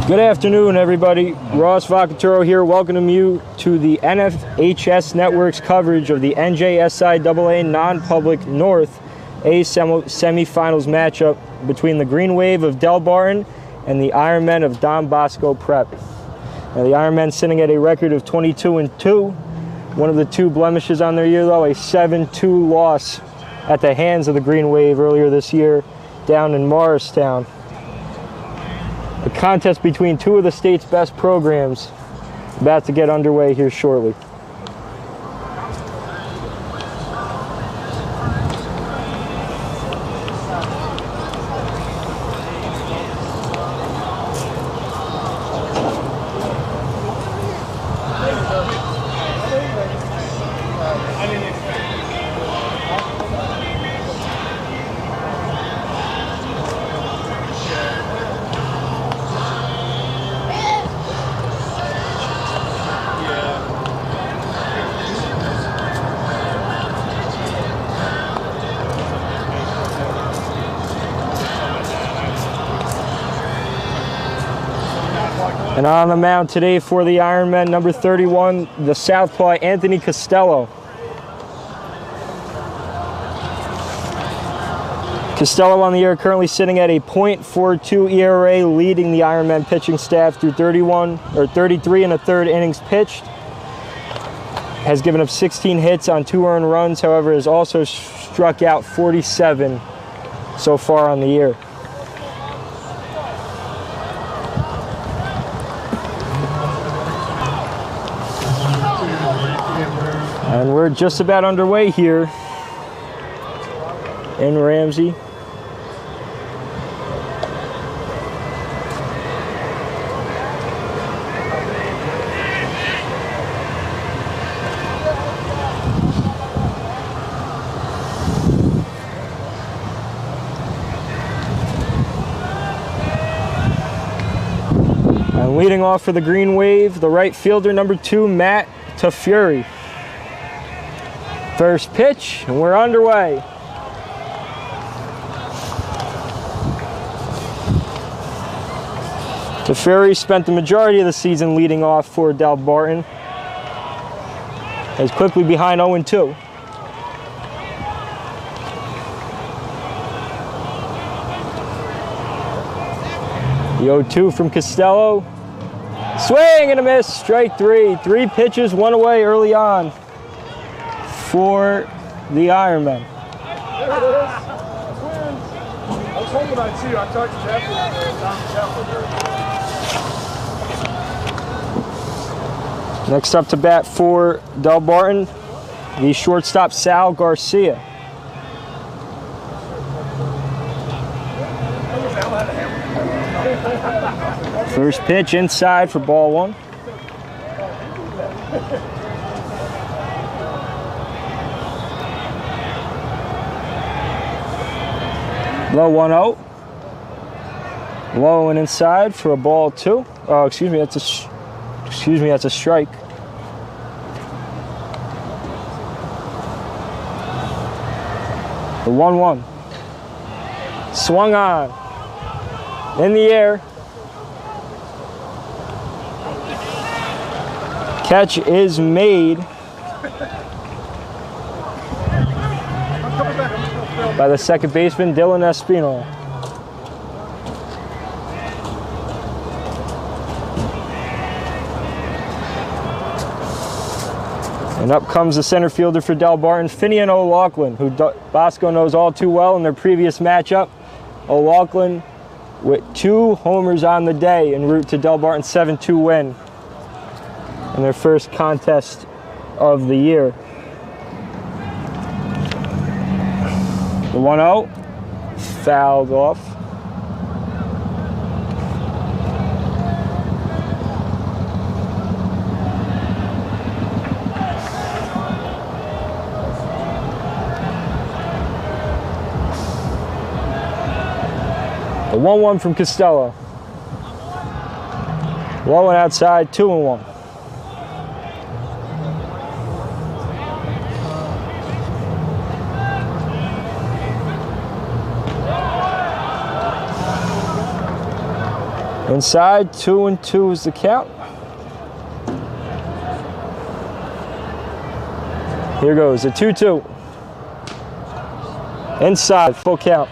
Good afternoon, everybody. Ross Vacaturo here, welcoming you to the NFHS Network's coverage of the NJSIAA non-public North A semifinals matchup between the Green Wave of Delbarton and the Ironmen of Don Bosco Prep. Now, the Ironmen sitting at a record of 22-2. One of the two blemishes on their year, though, a 7-2 loss at the hands of the Green Wave earlier this year down in Morristown. The contest between two of the state's best programs about to get underway here shortly. And on the mound today for the Ironmen, number 31, the southpaw Anthony Costello. Costello on the year currently sitting at a .42 ERA, leading the Ironmen pitching staff through 33 and a third innings pitched. Has given up 16 hits on 2 earned runs, however, has also struck out 47 so far on the year. And we're just about underway here in Ramsey. And leading off for the Green Wave, the right fielder, number 2, Matt Tafuri. First pitch, and we're underway. Tafuri spent the majority of the season leading off for Delbarton. Is quickly behind 0-2. The 0-2 from Costello. Swing and a miss, strike 3. 3 pitches, 1 away early on for the Ironmen. There it is. Twins. I was hoping I'd see you. I talked to Jeff and Next up to bat for Delbarton, the shortstop Sal Garcia. First pitch inside for ball 1. Low 1-0. Low and inside for a ball 2. Oh, excuse me, that's a strike. The 1-1. Swung on. In the air. Catch is made by the second baseman, Dylan Espino. And up comes the center fielder for Delbarton, Finian O'Loughlin, who Bosco knows all too well in their previous matchup. O'Loughlin with 2 homers on the day en route to Delbarton's 7-2 win in their first contest of the year. The 1-0, fouled off. The 1-1 from Costello. Low and outside, 2-1. Inside, 2-2 is the count. Here goes a 2-2. Inside, full count.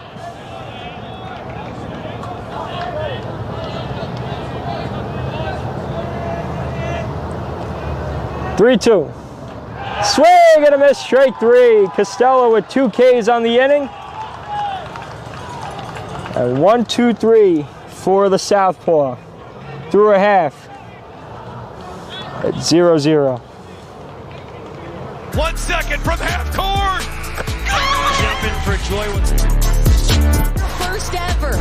Three-two. Swing and a miss, straight three. Costello with 2 Ks on the inning. And 1-2-3 for the Southpaw. Through a half at 0-0. 1 second from half court. Jump in for joy. First ever.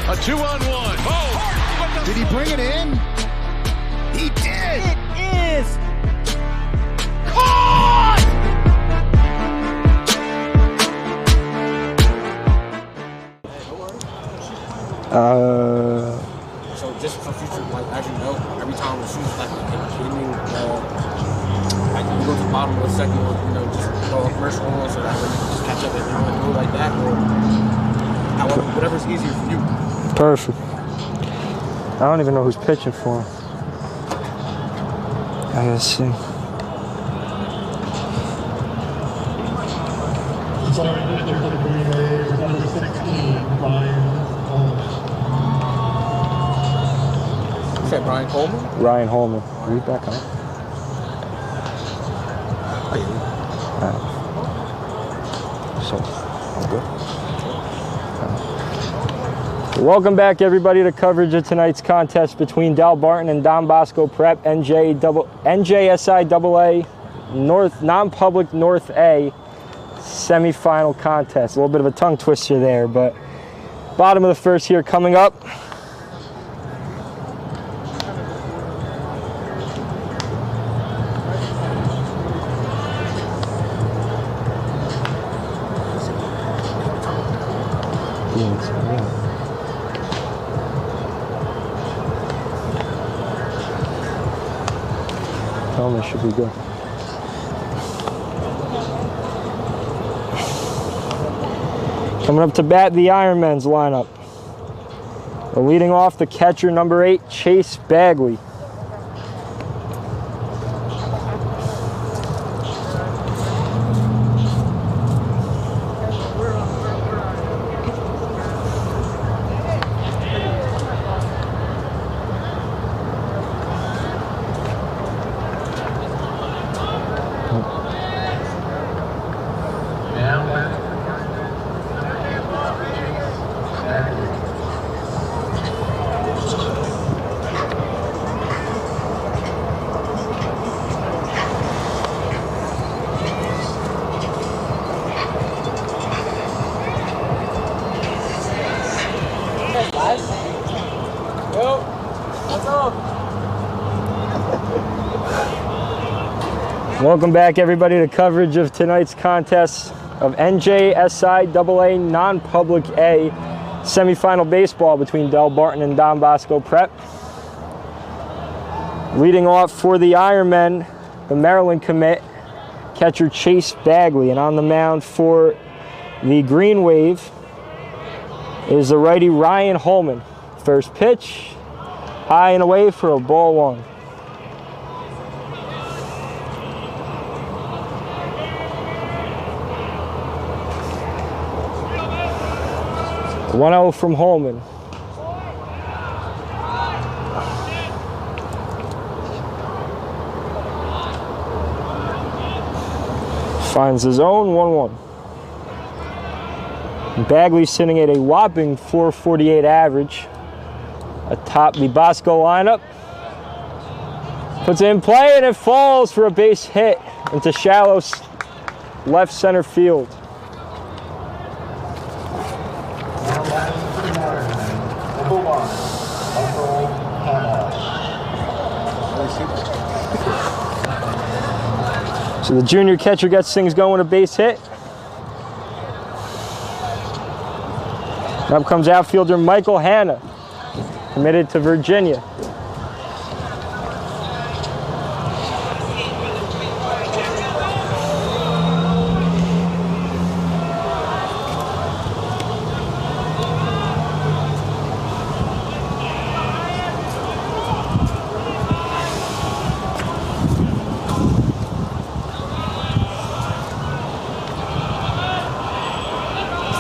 A 2-on-1. Oh, did he bring it in? He did. It is caught. So just for future, like as you know, every time the shoes like hitting, like you go to the bottom of the second one, you know, just throw a commercial on so that way you can just catch up if you want to do it like that, or however, whatever's easier for you. Perfect. I don't even know who's pitching for him. I gotta see. Starting pitcher for the Green Bay is number 16, Ryan Holmes. You said Brian Coleman? Ryan Holman. Are we back on? So, all good. Welcome back, everybody, to coverage of tonight's contest between Delbarton and Don Bosco Prep, NJSI AA North Non-Public North A semifinal contest. A little bit of a tongue twister there, but bottom of the first here coming up. Helmet should be good. Coming up to bat, the Ironmen's lineup. Leading off, the catcher, number 8, Chase Bagley. Welcome back, everybody, to coverage of tonight's contest of NJSI AA Non-Public A semifinal baseball between Delbarton and Don Bosco Prep. Leading off for the Ironmen, the Maryland commit, catcher Chase Bagley. And on the mound for the Green Wave is the righty Ryan Holman. First pitch, high and away for a ball one. The 1-0 from Holman. Finds his own 1-1. Bagley sitting at a whopping .448 average atop the Bosco lineup. Puts it in play and it falls for a base hit into shallow left center field. So the junior catcher gets things going, a base hit. Up comes outfielder Michael Hanna, committed to Virginia.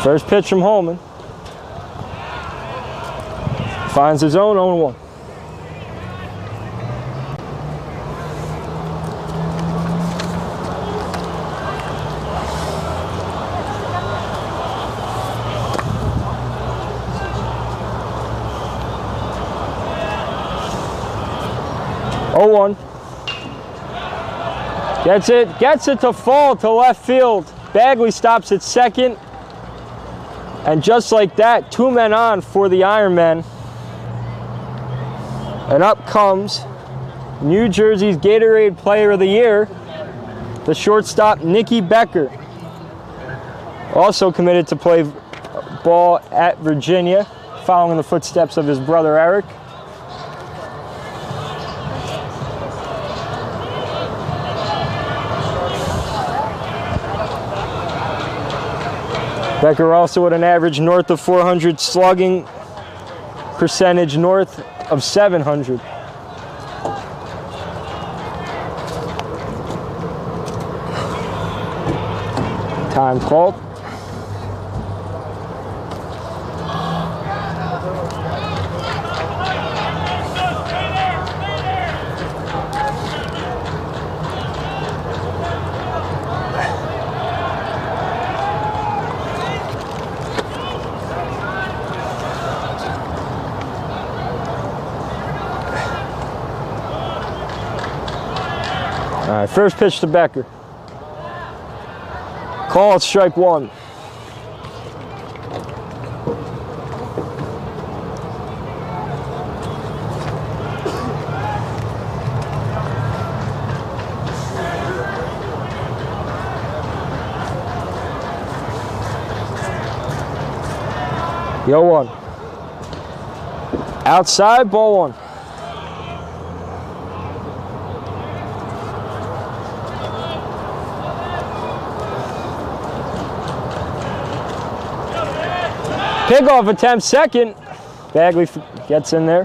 First pitch from Holman. Finds his own 0-1. Gets it to fall to left field. Bagley stops at second. And just like that, 2 men on for the Ironmen. And up comes New Jersey's Gatorade Player of the Year, the shortstop Nicky Becker. Also committed to play ball at Virginia, following in the footsteps of his brother Eric. Becker also with an average north of 400 slugging percentage, north of 700. Time called. All right, first pitch to Becker. Call it strike one. Yo one. Outside, ball one. Pickoff attempt second. Bagley gets in there.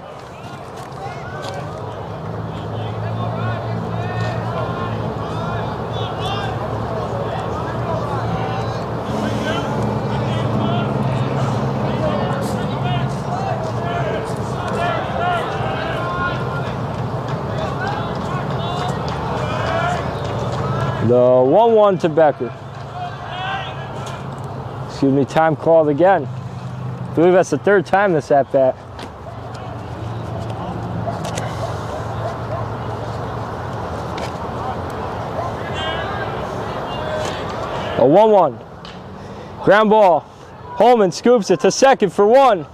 The 1-1 to Becker. Excuse me, time called again. I believe that's the third time this at-bat. A 1-1. Ground ball. Holman scoops it to second for one.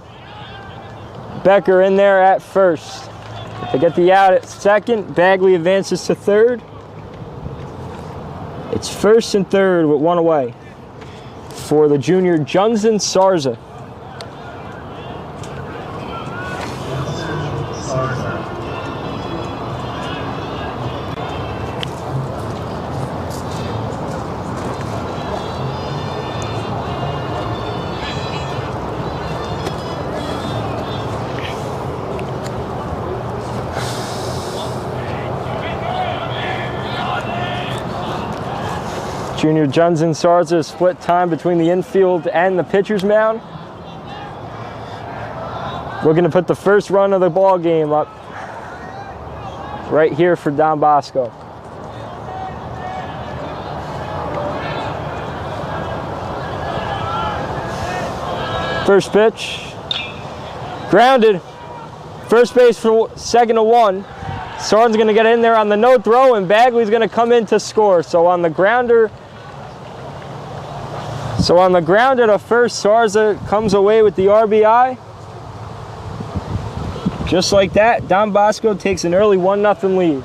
Becker in there at first. To get the out at second, Bagley advances to third. It's first and third with one away for the junior Junzen Sarza. Junior Junzen Sarza split time between the infield and the pitcher's mound. Looking to put the first run of the ball game up right here for Don Bosco. First pitch, grounded. First base for second to one. Sarn's going to get in there on the no throw, and Bagley's going to come in to score. So on the grounder to first, Sarza comes away with the RBI. Just like that, Don Bosco takes an early 1-0 lead.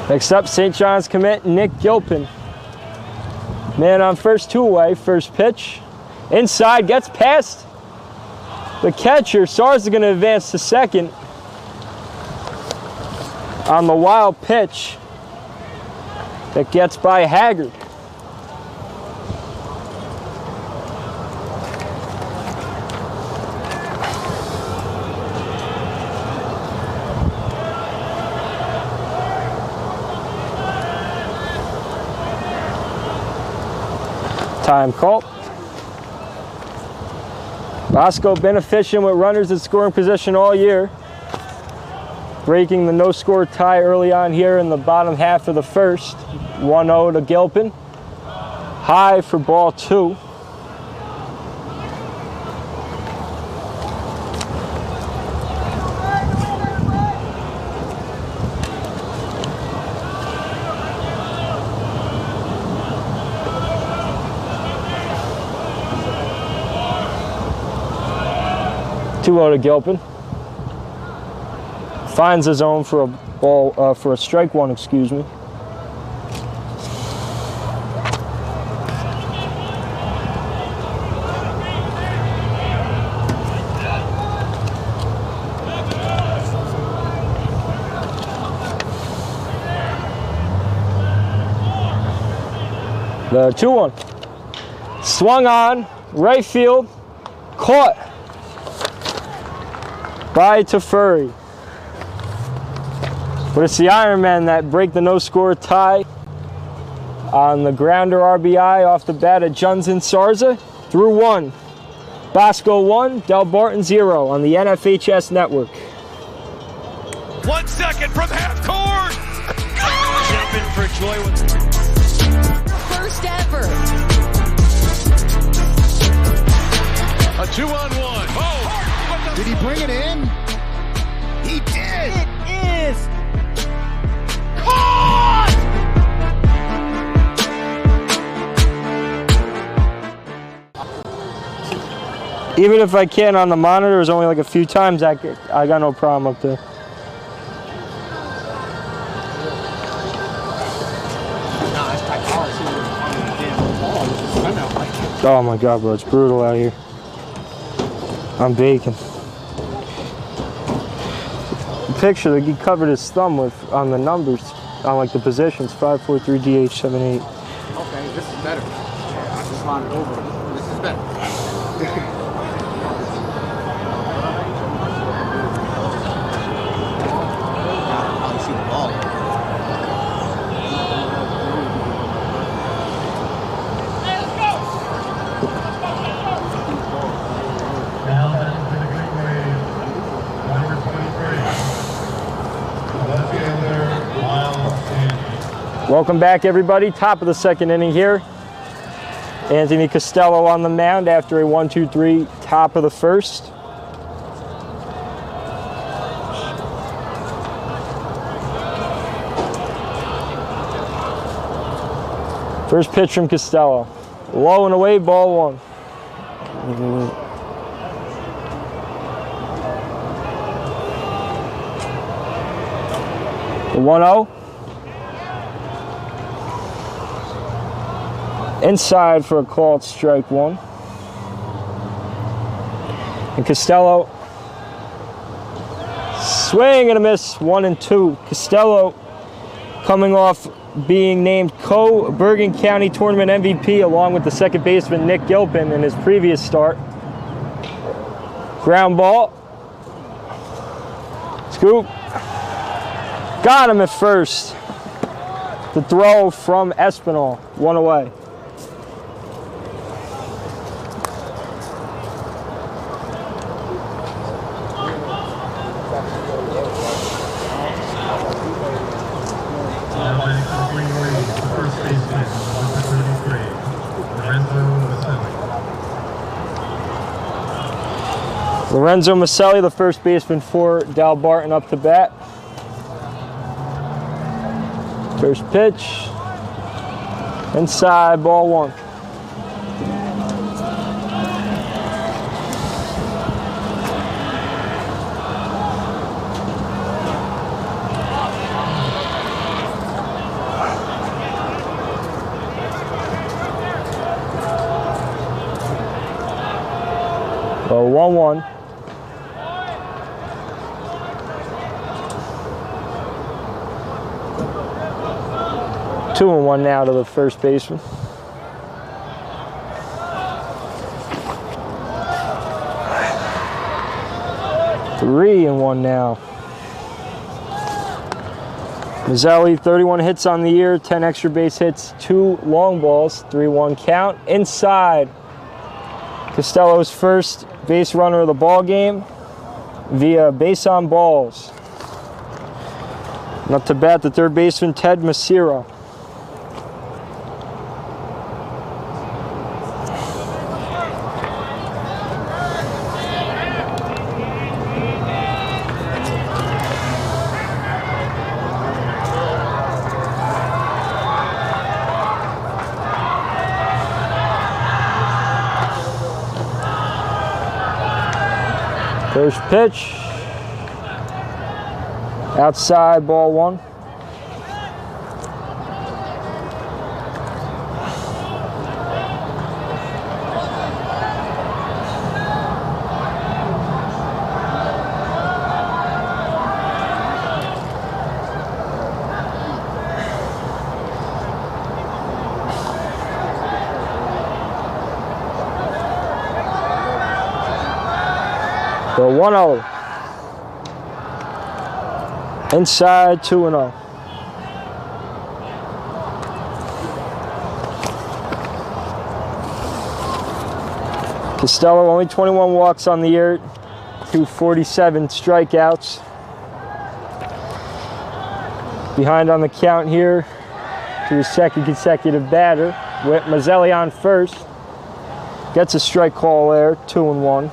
Next up, St. John's commit Nick Gilpin. Man on first, 2 away. First pitch. Inside, gets past the catcher. Sarza is going to advance to second. on the wild pitch that gets by Haggard. Time call. Bosco been efficient with runners in scoring position all year, breaking the no-score tie early on here in the bottom half of the first. 1-0 to Gilpin. High for ball 2. To Gilpin. Finds the zone for a ball, for a strike 1, excuse me. The 2-1. Swung on, right field, caught by Teferi. But it's the Ironmen that break the no-score tie on the grounder RBI off the bat of Junzen Sarza. Through 1. Bosco 1, Delbarton 0 on the NFHS network. 1 second from half court. Jumping for joy with First ever. a 2-on-1. Oh, Did he bring it in? He did! It is caught! Even if I can on the monitor, there's only like a few times I got no problem up there. Oh my God, bro, it's brutal out here. I'm baking. The picture that he covered his thumb with on the numbers, on like the positions, 5, 4, 3, DH, 7, 8. Okay, this is better. I just wanted over. This is better. I see the ball. Now then to the green wave, number 23. Left fielder, Miles Sanders. Welcome back, everybody. Top of the second inning here. Anthony Costello on the mound after a 1-2-3 top of the first. First pitch from Costello. Low and away, ball 1. The 1-0. Inside for a called strike 1. And Costello, swing and a miss, 1-2. Costello coming off being named co-Bergen County Tournament MVP along with the second baseman Nick Gilpin in his previous start. Ground ball. Scoop. Got him at first. The throw from Espinal, 1 away. Lorenzo Maselli, the first baseman for Delbarton, up to bat. First pitch. Inside, ball 1. So 1-1. 2-1 now to the first baseman. 3-1 now. Mazzelli, 31 hits on the year, 10 extra base hits, 2 long balls, 3-1 count. Inside, Costello's first base runner of the ball game via base on balls. And up to bat, the third baseman, Ted Masira. First pitch, outside, ball 1. The 1-0. Inside, 2-0. Costello, only 21 walks on the year, 247 strikeouts. Behind on the count here to his second consecutive batter. With Mazzelli on first. Gets a strike call there, 2-1.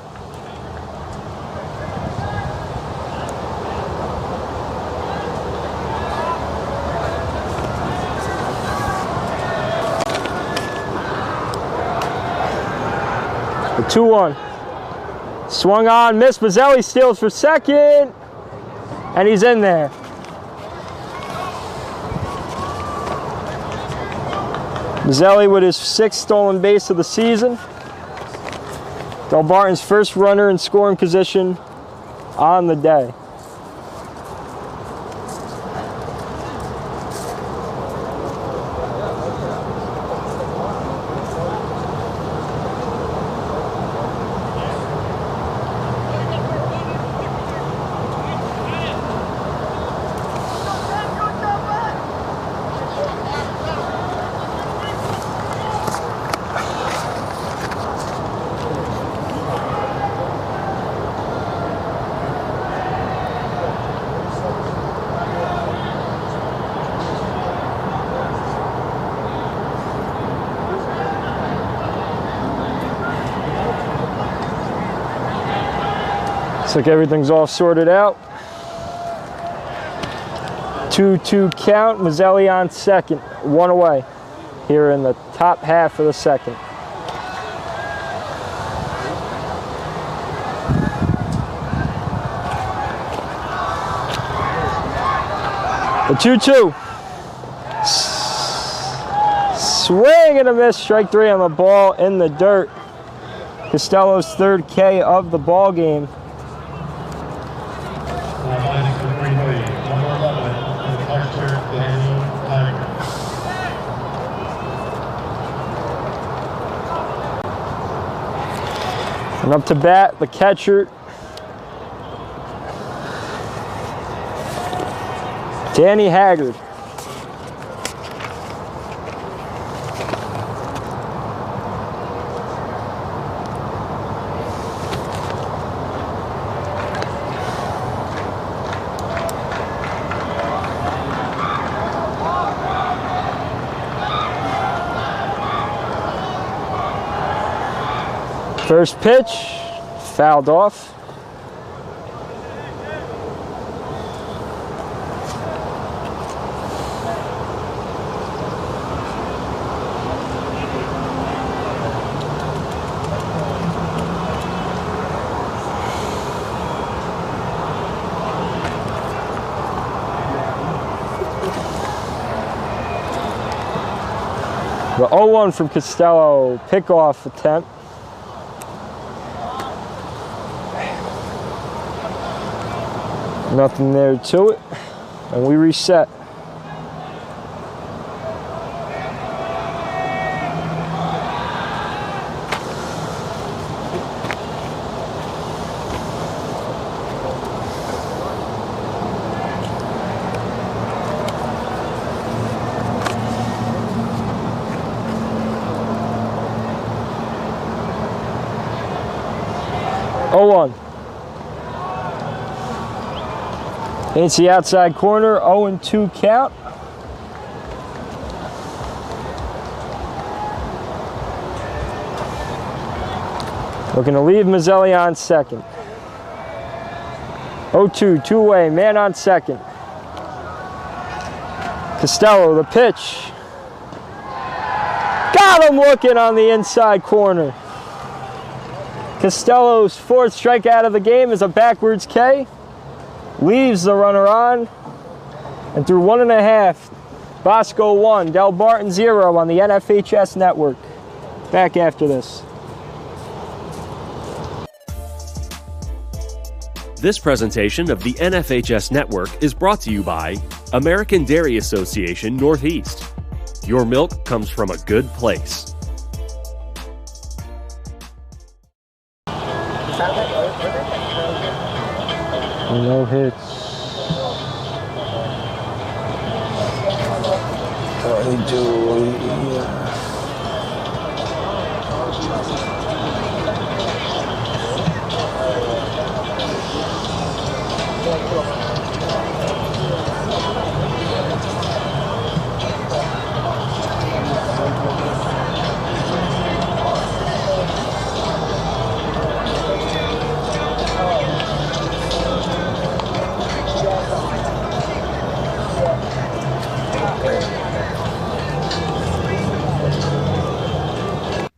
The 2-1. Swung on, missed. Mazzelli steals for second. And he's in there. Mazzelli with his 6th stolen base of the season. Delbarton's first runner in scoring position on the day. Looks like everything's all sorted out. 2-2 count. Mazzelli on second. 1 away here in the top half of the second. The 2-2. Swing and a miss. Strike 3 on the ball in the dirt. Costello's 3rd K of the ball game. And up to bat, the catcher, Danny Haggard. First pitch, fouled off. The 0-1 from Costello, pickoff attempt. Nothing there to it, and we reset. 0-1. It's the outside corner, 0-2 count. Looking to leave Mazzelli on second. 0-2, two-way, man on second. Costello, the pitch. Got him looking on the inside corner. Costello's fourth strikeout of the game is a backwards K. Leaves the runner on. And through 1.5, Bosco 1, Delbarton 0 on the NFHS network. Back after this. This presentation of the NFHS Network is brought to you by American Dairy Association Northeast. Your milk comes from a good place. No hits. They do, yeah.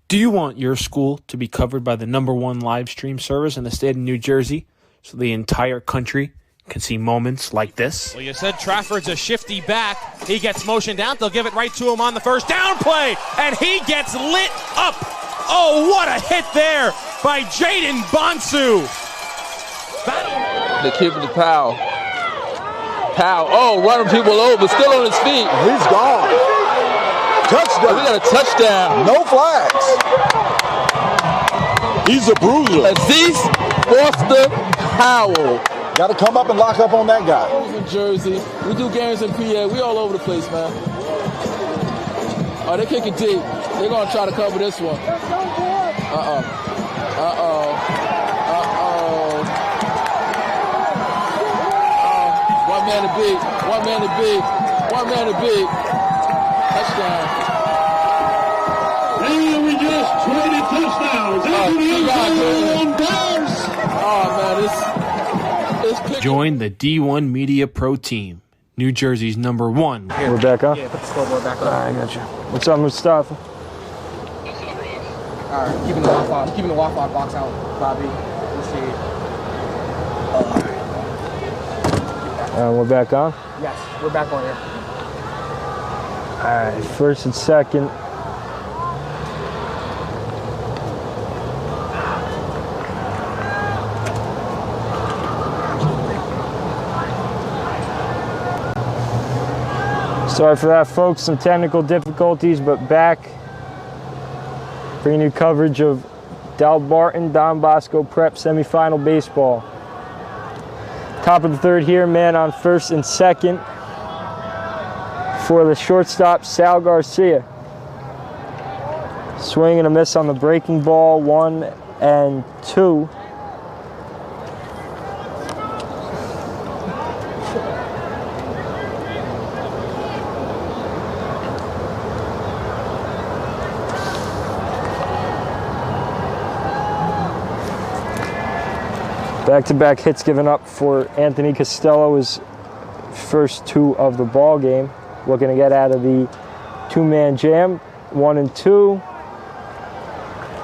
Do you want your school to be covered by the #1 live stream service in the state of New Jersey so the entire country can see moments like this? Well, you said Trafford's a shifty back. He gets motioned out. They'll give it right to him on the first down play, and he gets lit up. Oh, what a hit there by Jaden Bonsu. They keep it to Powell. Powell, oh, running people over, still on his feet. He's gone. Touchdown. We got a touchdown. No flags. He's a bruiser. Aziz Foster Powell. Got to come up and lock up on that guy. In Jersey. We do games in PA. We all over the place, man. Oh, they kick it deep. They're going to try to cover this one. Uh-oh. Uh-oh. Uh-oh. One man to beat. One man to beat. One man to beat. Touchdown. And we just traded touchdowns. Oh, man, Join the D1 Media Pro Team, New Jersey's #1. We're back on? Yeah, put the scoreboard back on. All right, I got you. What's up, Mustafa? All right, keeping the Wi-Fi box out, Bobby. Let's see. We're back on? Yes, we're back on here. All right, first and second. Sorry for that, folks. Some technical difficulties, but back. Bringing you coverage of Delbarton Don Bosco Prep semifinal baseball. Top of the third here, man on first and second for the shortstop, Sal Garcia. Swing and a miss on the breaking ball, 1-2. Back-to-back hits given up for Anthony Costello, his first two of the ball game. Looking to get out of the two-man jam. 1-2.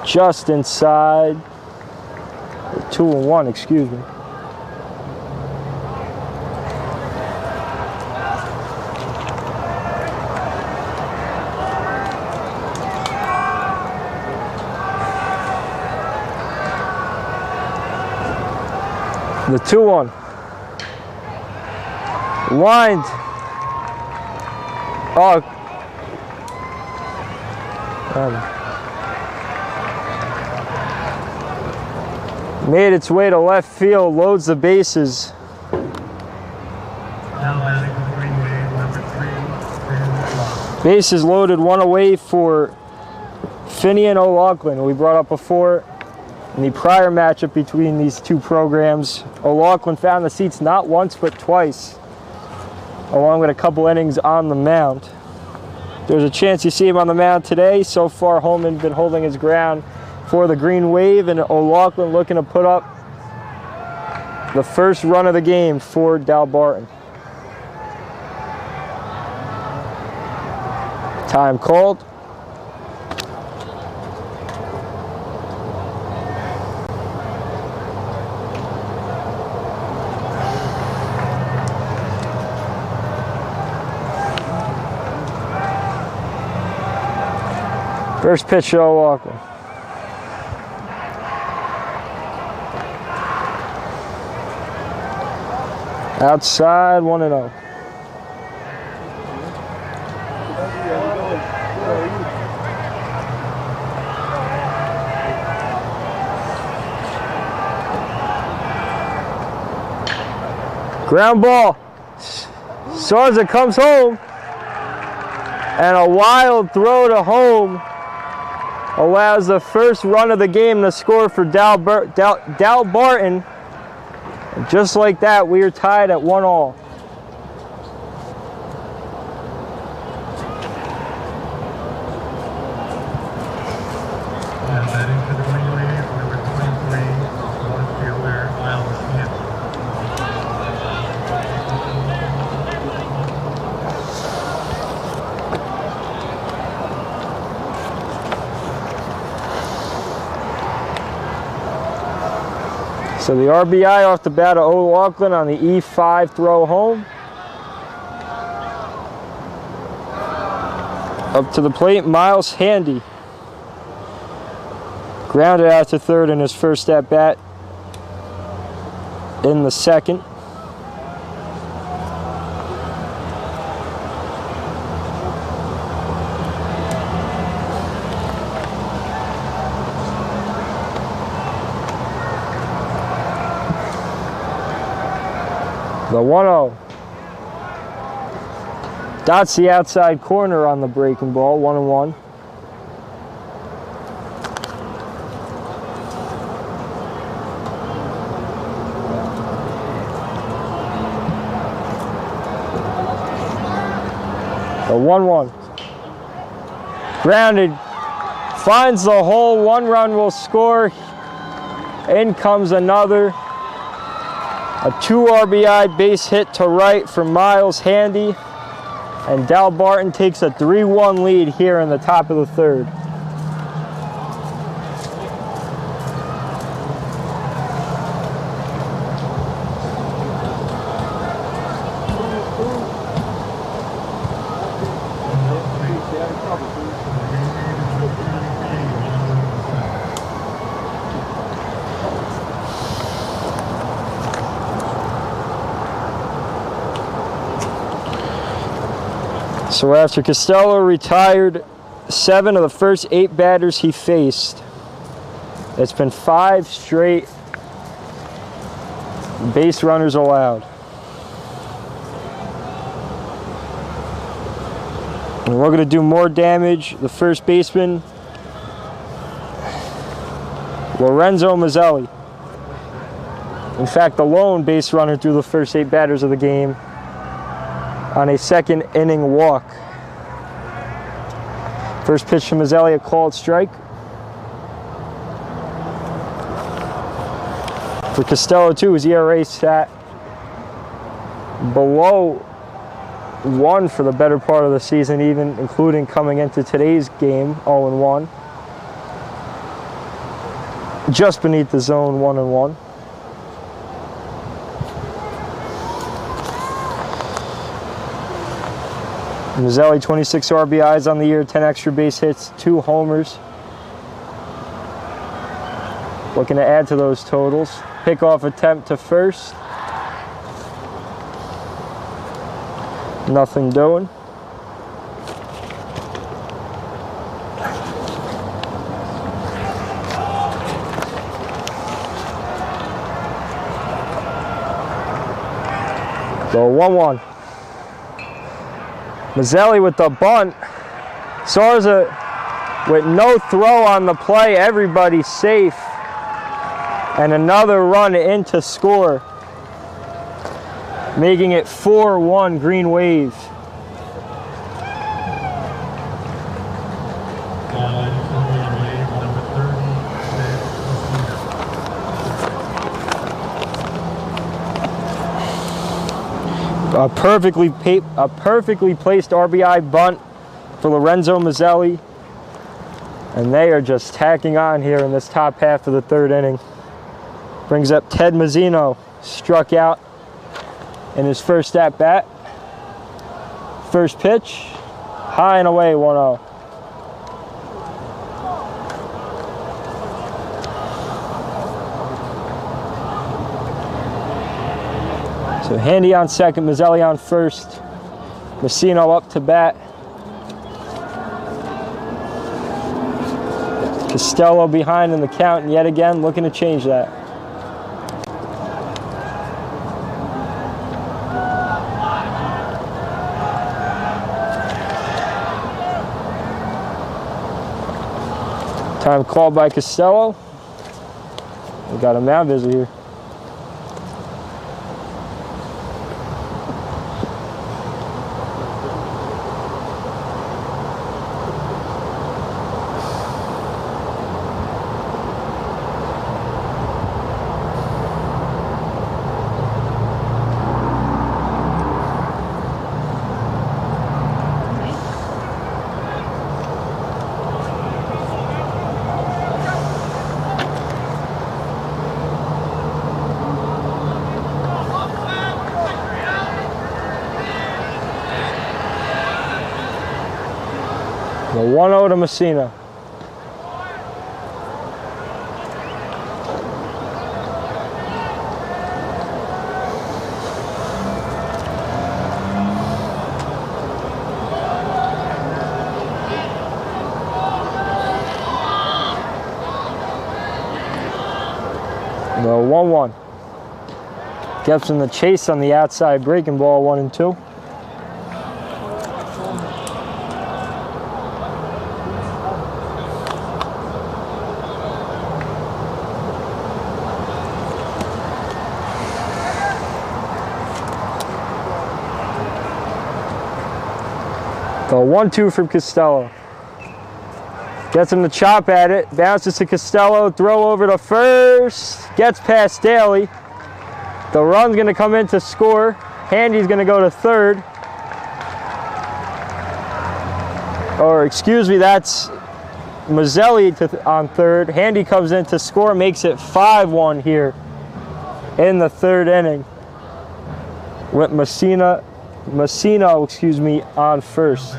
Just inside. 2-1, excuse me. The 2-1. Lined. Oh. Made its way to left field, loads the bases. Bases loaded, one away for Finian O'Loughlin, who we brought up before. In the prior matchup between these two programs, O'Loughlin found the seats not once but twice, along with a couple innings on the mound. There's a chance you see him on the mound today. So far, Holman been holding his ground for the Green Wave, and O'Loughlin looking to put up the first run of the game for Delbarton. Time called. First pitch to O'Loughlin. Outside, 1-0. Ground ball. Sarza comes home. And a wild throw to home allows the first run of the game to score for Delbarton. And just like that, we are tied at 1-1. Batting for the Green Wave, number 23, one fielder, Miles Handy. So the RBI off the bat of O'Loughlin on the E5 throw home. Up to the plate, Miles Handy. Grounded out to third in his first at bat in the second. The 1-0. Dots the outside corner on the breaking ball, 1-1. The 1-1. Grounded. Finds the hole. One run will score. In comes another. A 2 RBI base hit to right from Miles Handy. And Delbarton takes a 3-1 lead here in the top of the third. So after Costello retired 7 of the first 8 batters he faced, it's been 5 straight base runners allowed. And we're going to do more damage. The first baseman, Lorenzo Mazzelli. In fact, the lone base runner through the first 8 batters of the game on a second inning walk. First pitch to Mazzelli, a called strike. For Costello too, his ERA sat below 1 for the better part of the season, even including coming into today's game, 0-1. Just beneath the zone, 1-1. Mazzelli, 26 RBIs on the year, 10 extra base hits, 2 homers. Looking to add to those totals. Pickoff attempt to first. Nothing doing. So 1-1. Mazzelli with the bunt. Sarza with no throw on the play. Everybody safe. And another run in to score, making it 4-1 Green Wave. A perfectly placed RBI bunt for Lorenzo Mazzelli. And they are just tacking on here in this top half of the third inning. Brings up Ted Mazzino, struck out in his first at-bat. First pitch, high and away, 1-0. So Handy on second, Mazzelli on first. Mazzino up to bat. Costello behind in the count, and yet again looking to change that. Time called by Costello. We got a mound visit here. The 1-0 to Messina. The 1-1. Gets in the chase on the outside, breaking ball 1-2. The 1-2 from Costello. Gets him to chop at it. Bounces to Costello. Throw over to first. Gets past Daly. The run's going to come in to score. Handy's going to go to third. Or, excuse me, that's Mazzelli on third. Handy comes in to score. Makes it 5-1 here in the third inning. With Massino, on first.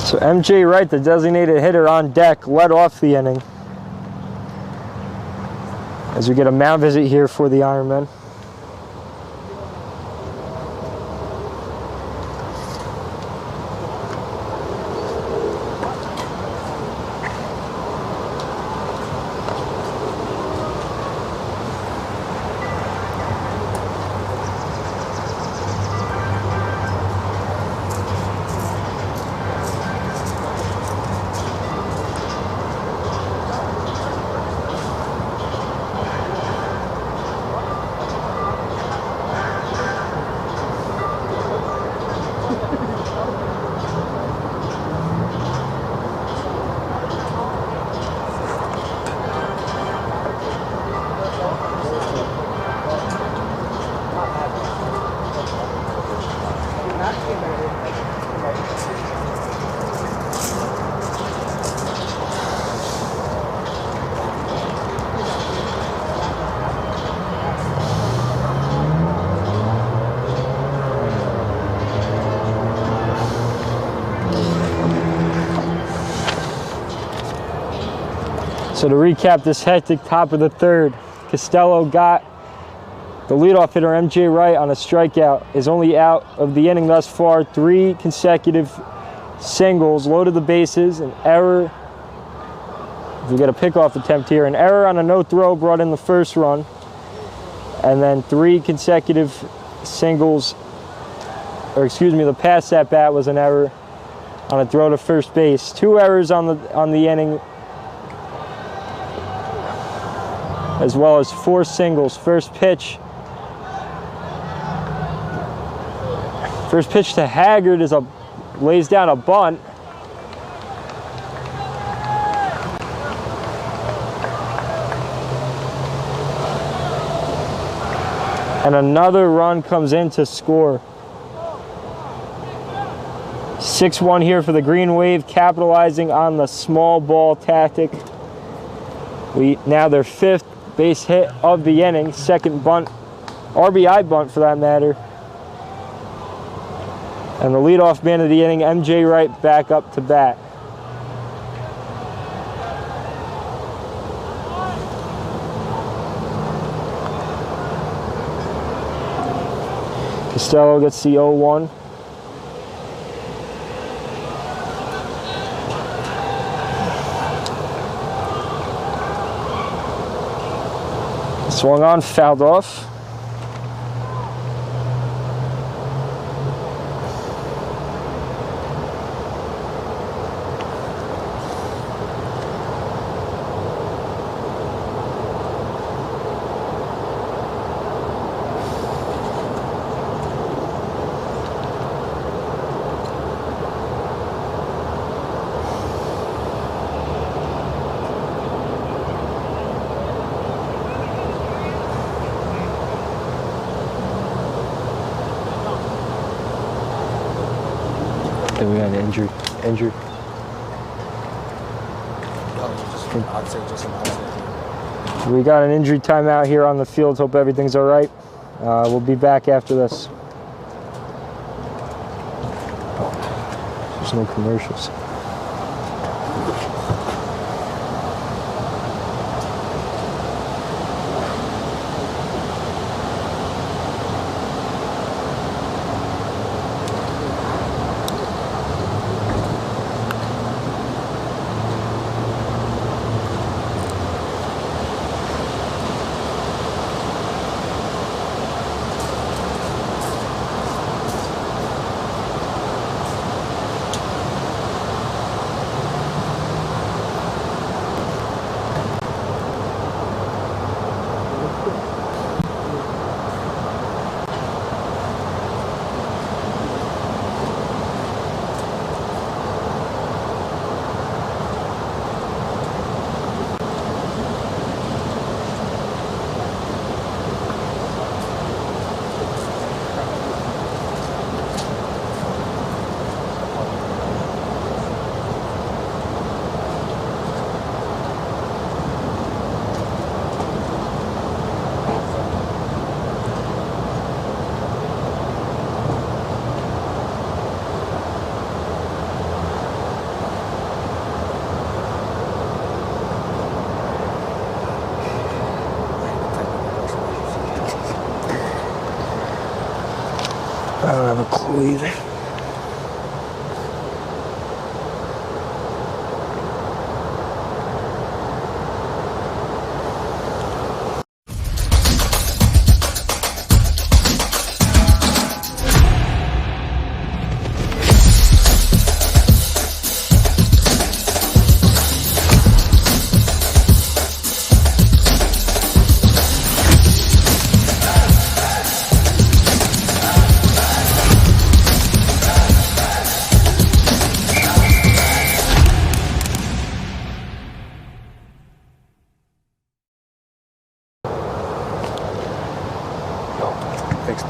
So MJ Wright, the designated hitter on deck, led off the inning. As we get a mound visit here for the Ironmen. So to recap this hectic top of the third, Costello got the leadoff hitter MJ Wright on a strikeout. His only out of the inning thus far. 3 consecutive singles, loaded the bases, an error. We got a pickoff attempt here. An error on a no throw brought in the first run. And then 3 consecutive singles, or excuse me, the pass at bat was an error on a throw to first base. 2 errors on the inning, as well as 4 singles. First pitch to Haggard lays down a bunt. And another run comes in to score. 6-1 here for the Green Wave, capitalizing on the small ball tactic. Now their 5th base hit of the inning, 2nd bunt, RBI bunt for that matter. And the leadoff man of the inning, MJ Wright, back up to bat. Costello gets the 0-1. Swung on, fouled off. Then we got an injured. We got an injury timeout here on the field. Hope everything's all right. We'll be back after this. There's no commercials. I don't have a clue either.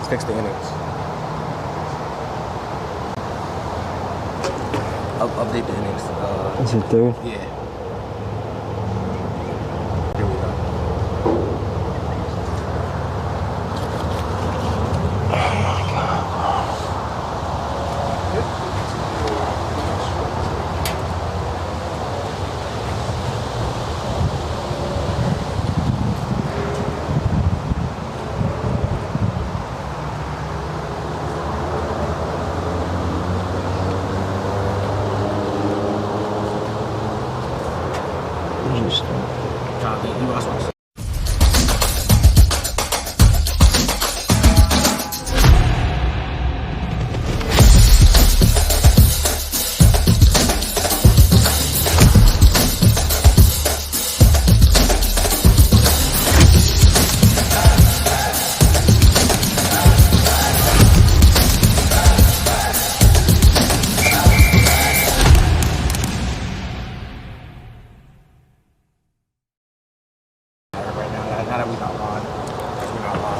Fix the innings. Update the innings. Is it third? Yeah. Here we go.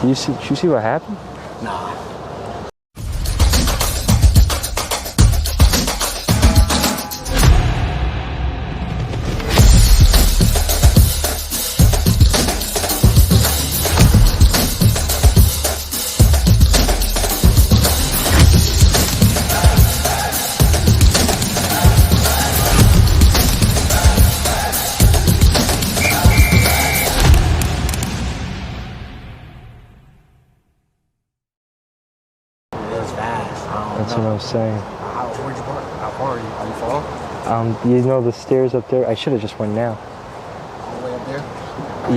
You see what happened? Nah. That's what I was saying. Where'd you park? How far are you? Are you far? You know the stairs up there? I should have just went now. All the way up there?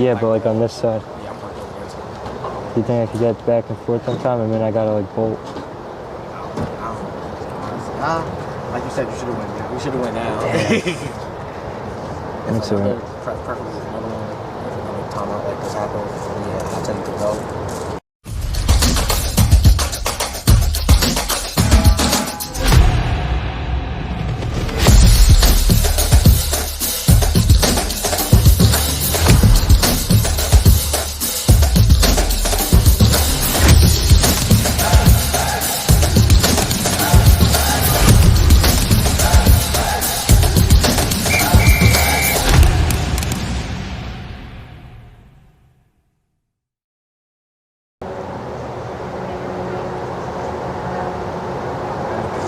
Yeah, but like on this side. Yeah, I'm parked over there. Do you think I could get back and forth on time? I mean, I gotta like bolt. Like you said, you should have went now. We should have went now. That's all right. Preferably another one. If another time out like this happens, yeah, I'll tell you to go.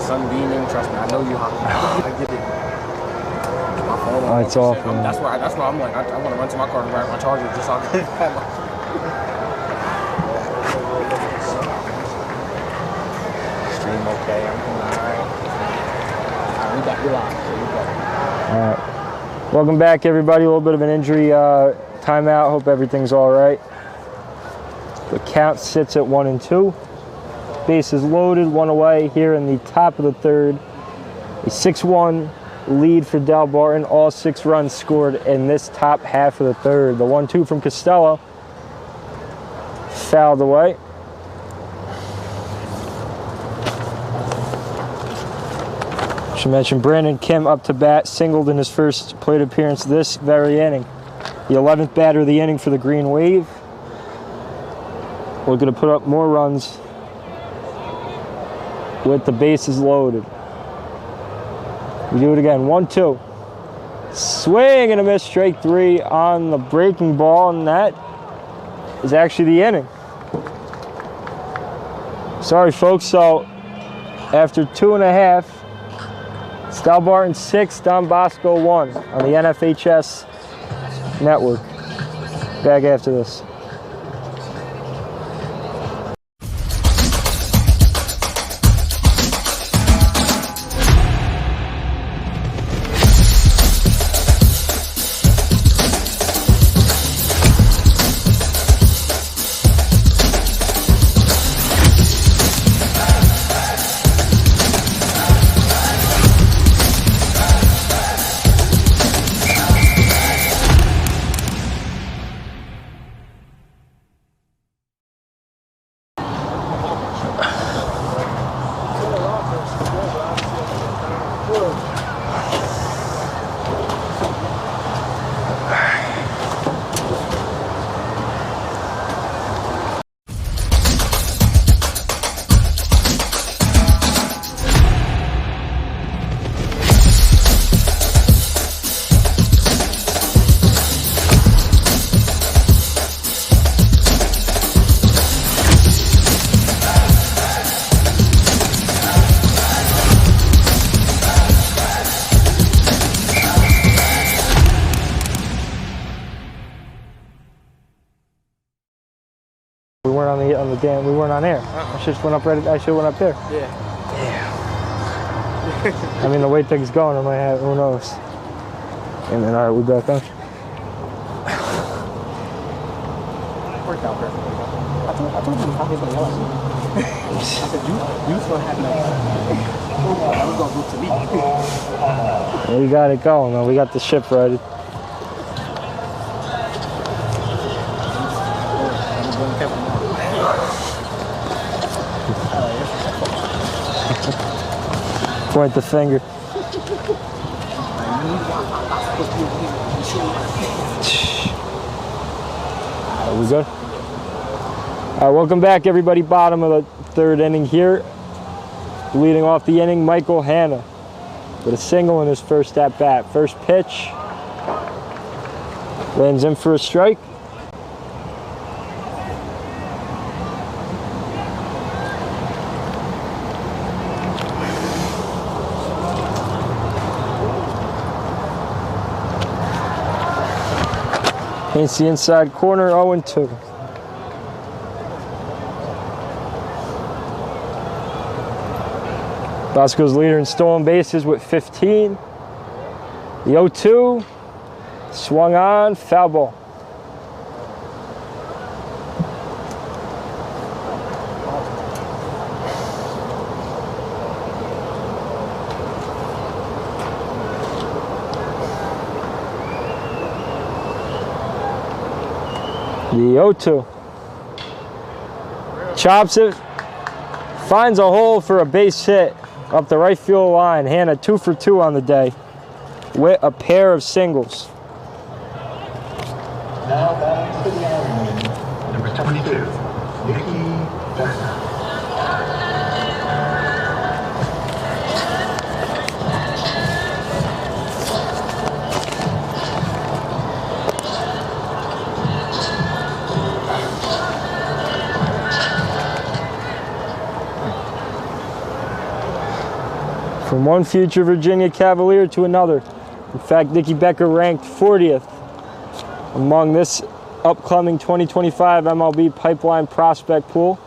Sunbeaming, trust me, I know you. I get it. My phone. Oh, it's off. That's why I'm like, I want to run to my car and grab my charger just so I can have my. Stream okay. I'm doing alright. Alright, we got you live. All right. Welcome back, everybody. A little bit of an injury timeout. Hope everything's all right. The count sits at 1-2. Bases loaded, one away here in the top of the third. A 6-1 lead for Delbarton. All 6 runs scored in this top half of the third. The 1-2 from Costello fouled away. Should mention Brandon Kim up to bat, singled in his first plate appearance this very inning. The 11th batter of the inning for the Green Wave. We're going to put up more runs with the bases loaded. We do it again. 1-2. Swing and a miss, strike 3 on the breaking ball, and that is actually the inning. Sorry, folks. So after 2.5, it's Delbarton 6, Don Bosco 1 on the NFHS network. Back after this. We weren't on the damn. We weren't on air. I should have went up right. I should have went up there. Yeah. Damn. I mean, the way things going, I might have. Who knows? And then all right, we back on. Worked out perfectly. I told you I was gonna yell at you. I said you was gonna have that. I was gonna go to me. We got it going, man. We got the ship ready. Point the finger. Are we good? All right, welcome back, everybody. Bottom of the third inning here. Leading off the inning, Michael Hanna with a single in his first at bat. First pitch lands in for a strike. Paints the inside corner, 0-2. Bosco's leader in stolen bases with 15. The 0-2, swung on, foul ball. The 0-2. Chops it, finds a hole for a base hit up the right field line. Hanna 2 for 2 on the day with a pair of singles. Now back to the island, number 22, Nikki Becker. From one future Virginia Cavalier to another. In fact, Nikki Becker ranked 40th among this upcoming 2025 MLB pipeline prospect pool.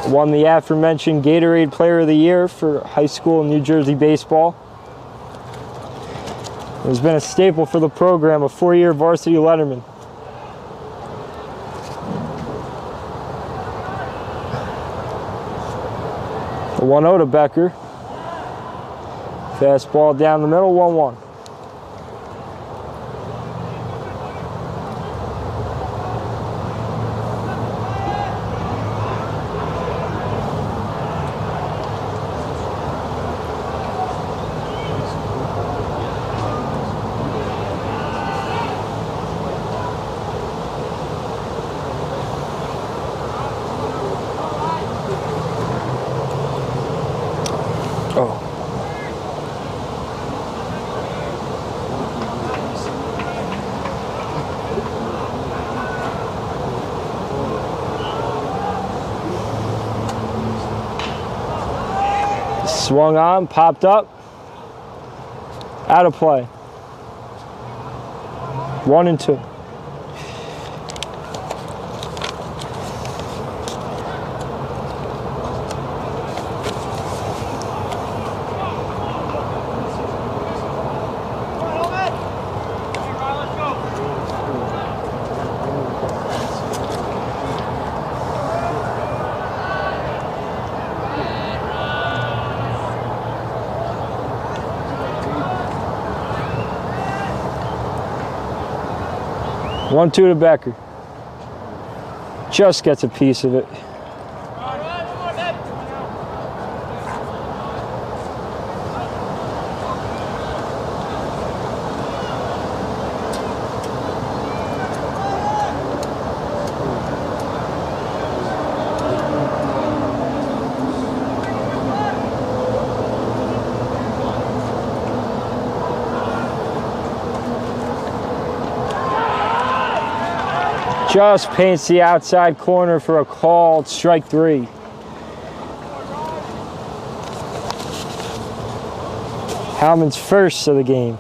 Won the aforementioned Gatorade Player of the Year for high school New Jersey baseball. Has been a staple for the program, a 4-year varsity letterman. The 1-0 to Becker. Fastball down the middle, 1-1. Oh. Swung on, popped up, out of play. 1-2. One, 2 to Becker. Just gets a piece of it. Just paints the outside corner for a called strike 3. Howman's first of the game.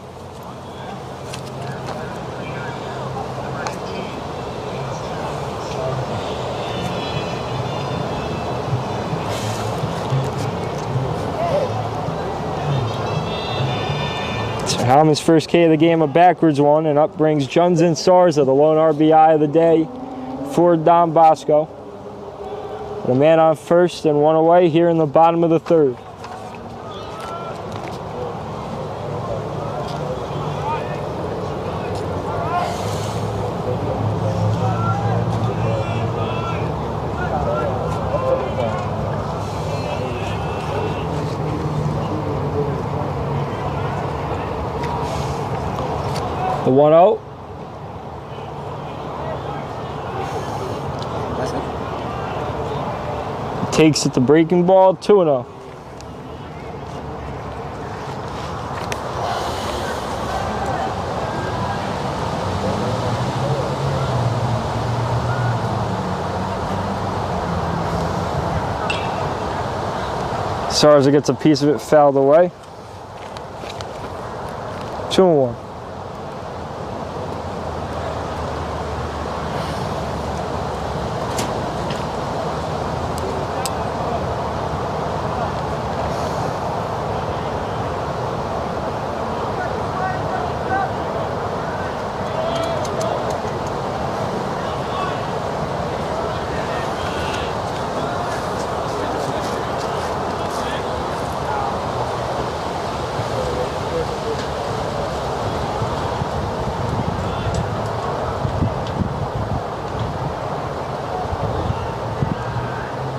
Howman's first K of the game, a backwards one, and up brings Junzen Sarza, the lone RBI of the day for Don Bosco. And a man on first and one away here in the bottom of the third. The 1-0. Takes it to breaking ball, 2-0. Sarza gets a piece of it fouled away. 2-1.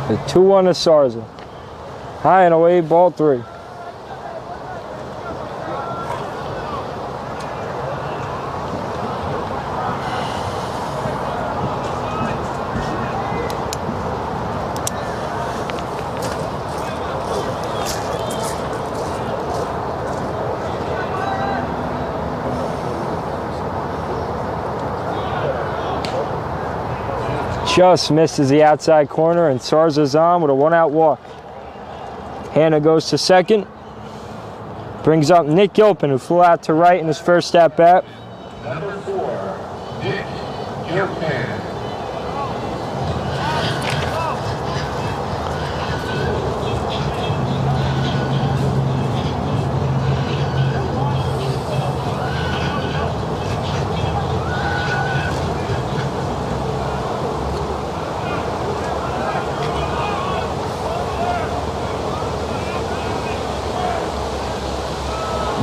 The 2-1 to Sarza. High and away, ball 3. Just misses the outside corner, and Sarza's on with a 1-out walk. Hannah goes to second. Brings up Nick Gilpin, who flew out to right in his first at-bat. Number 4, Nick Gilpin.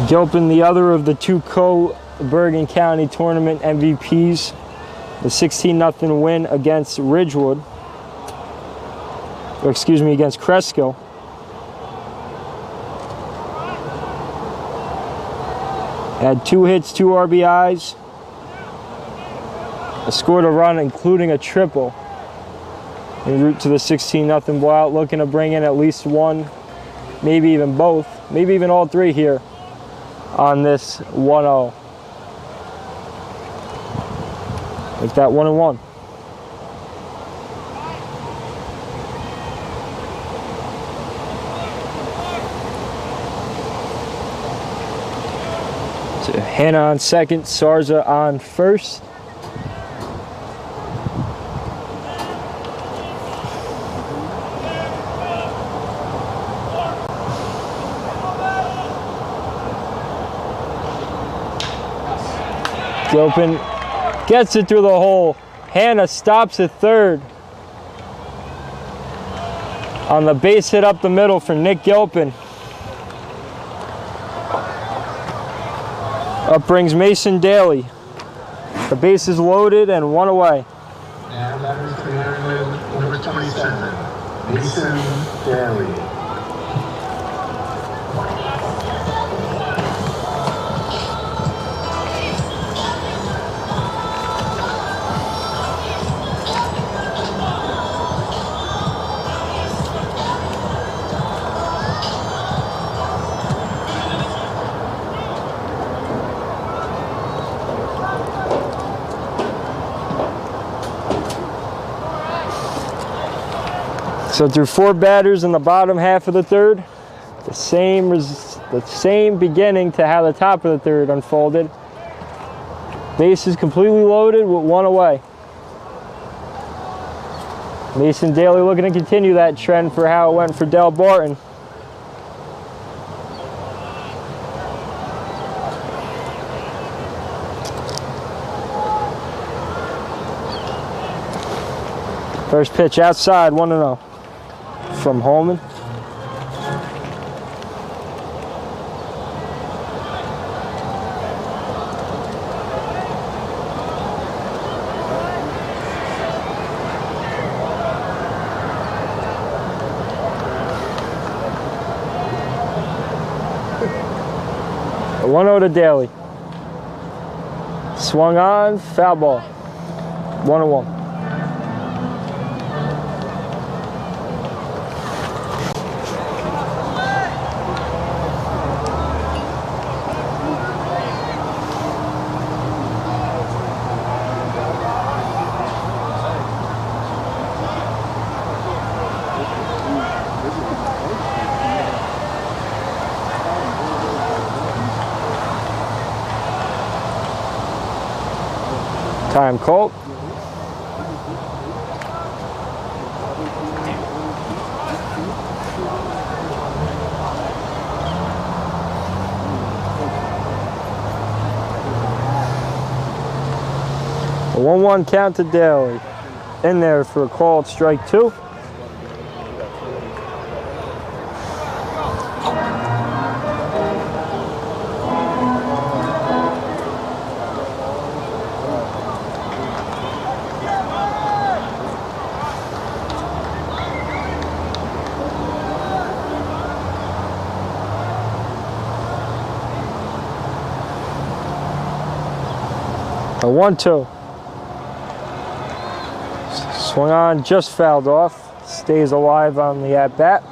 Gilpin, the other of the 2 Bergen County tournament MVPs. The 16-0 win against Ridgewood. Or excuse me, against Cresco. Had 2 hits, 2 RBIs. Scored a run, including a triple, en route to the 16-0 blowout. Looking to bring in at least 1, maybe even both, maybe even all 3 here on this 1-0. Make that 1-1. So Hannah on second, Sarza on first. Gilpin gets it through the hole. Hannah stops at third. On the base hit up the middle for Nick Gilpin. Up brings Mason Daly. The base is loaded and 1 away. And that is the number 27, Mason Daly. So through 4 batters in the bottom half of the third, the same beginning to how the top of the third unfolded. Base is completely loaded with 1 away. Mason Daly looking to continue that trend for how it went for Delbarton. First pitch outside, 1-0 from Holman. A 1-0 to Daly. Swung on, foul ball. 1-1. Time called. A 1-1 count to Daly. In there for a called strike 2. A 1-2. Swung on, just fouled off. Stays alive on the at-bat.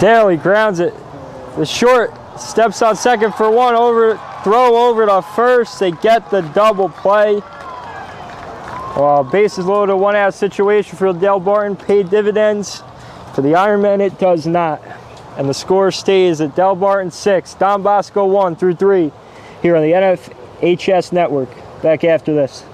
Daly grounds it. The short steps on second for 1. Throw over to first. They get the double play. Bases loaded, 1-out situation for Delbarton. Paid dividends. For the Ironmen, it does not. And the score stays at Delbarton 6, Don Bosco 1 through 3 here on the NFHS Network. Back after this.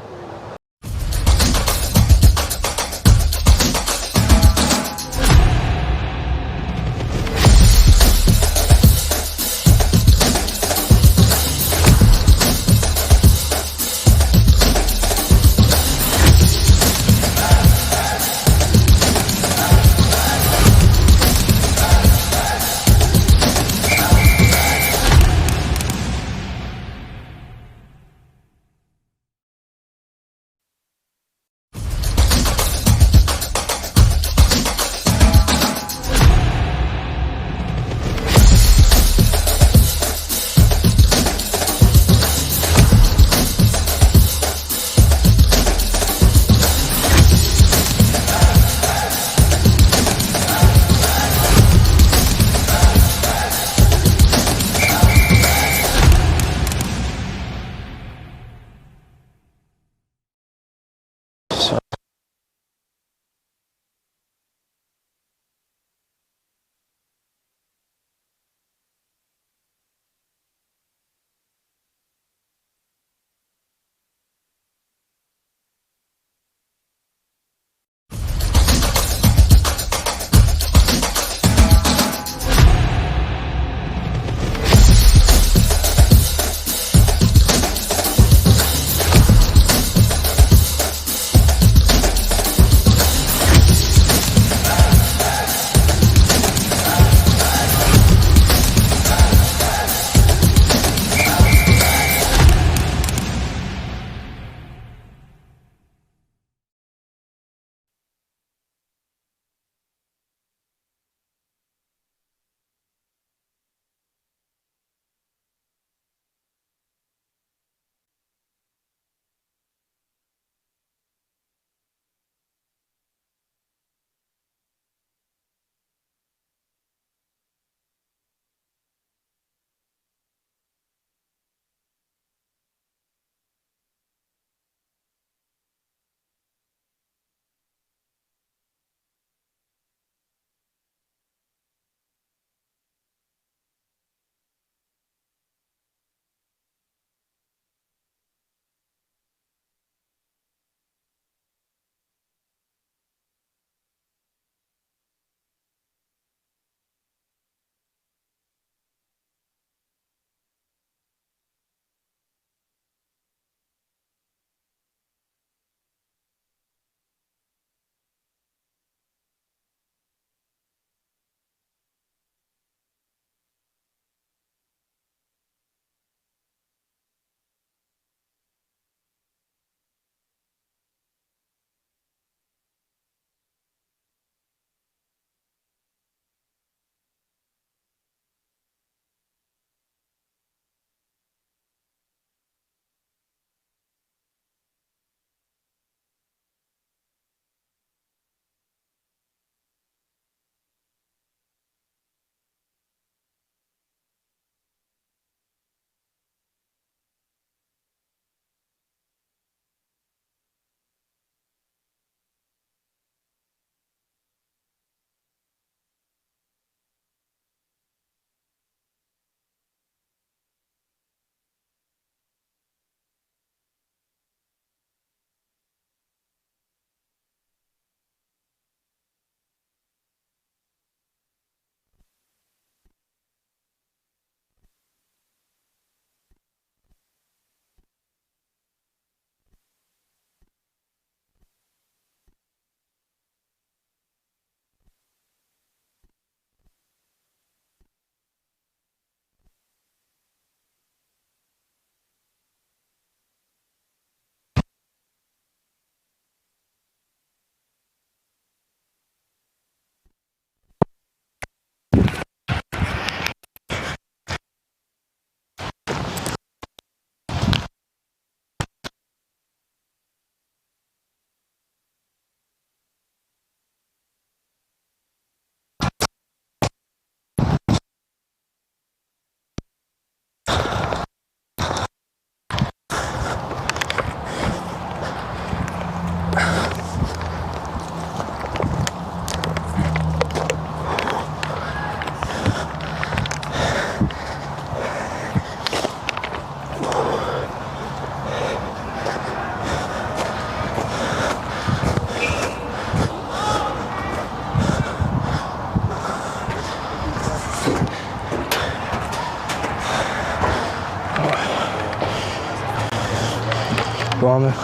Go on, man.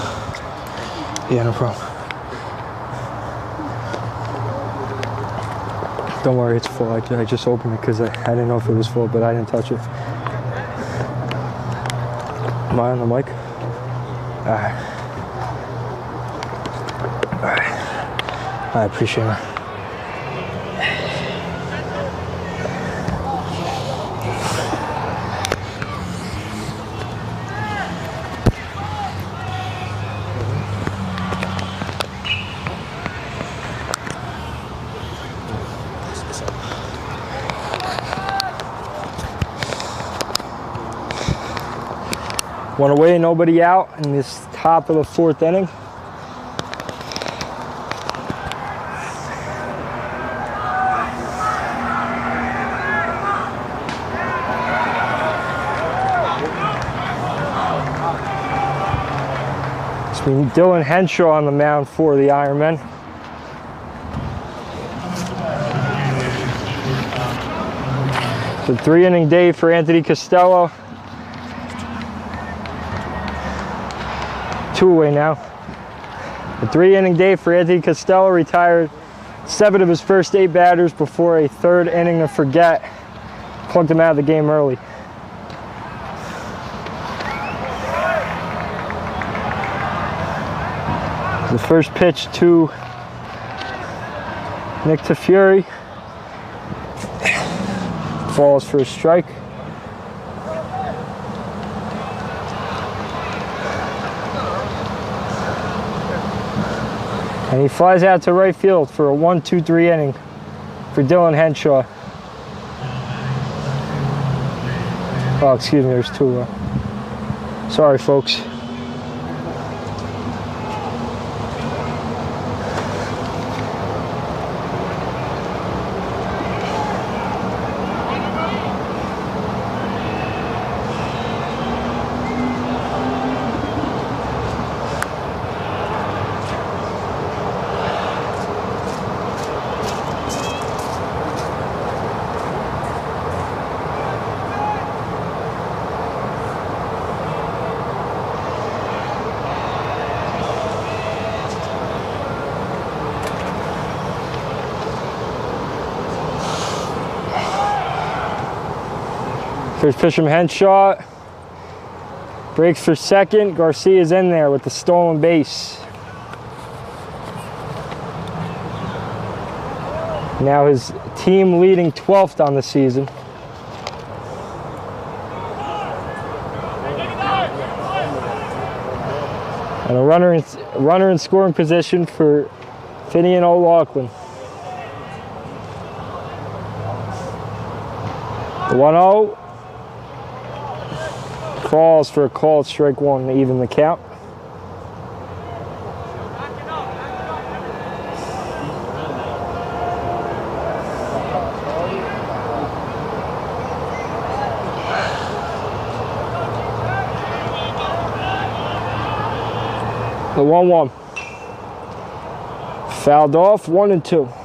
Yeah, no problem. Don't worry, it's full. I just opened it because I didn't know if it was full, but I didn't touch it. Am I on the mic? Alright. Alright. I appreciate it. One away, nobody out in this top of the 4th inning. It's been Dylan Henshaw on the mound for the Ironmen. It's a 3-inning day for Anthony Costello. 2 away now. A 3-inning day for Anthony Costello. Retired 7 of his first 8 batters before a 3rd inning to forget plugged him out of the game early. The first pitch to Nick Tafury. Falls for a strike. And he flies out to right field for a 1-2-3 inning for Dylan Henshaw. Oh, excuse me, there's 2. Sorry, folks. First pitch from Henshaw. Breaks for second. Garcia's in there with the stolen base. Now his team leading 12th on the season. And a runner in scoring position for Finian O'Loughlin. The 1-0. Falls for a called strike 1 to even the count. The 1-1. Fouled off, 1-2.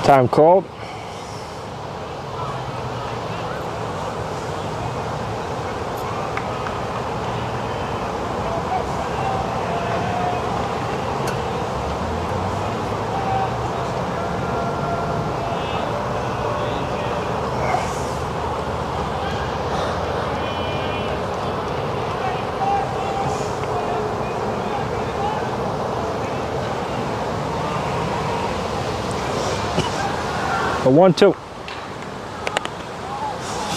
Time called. A 1-2.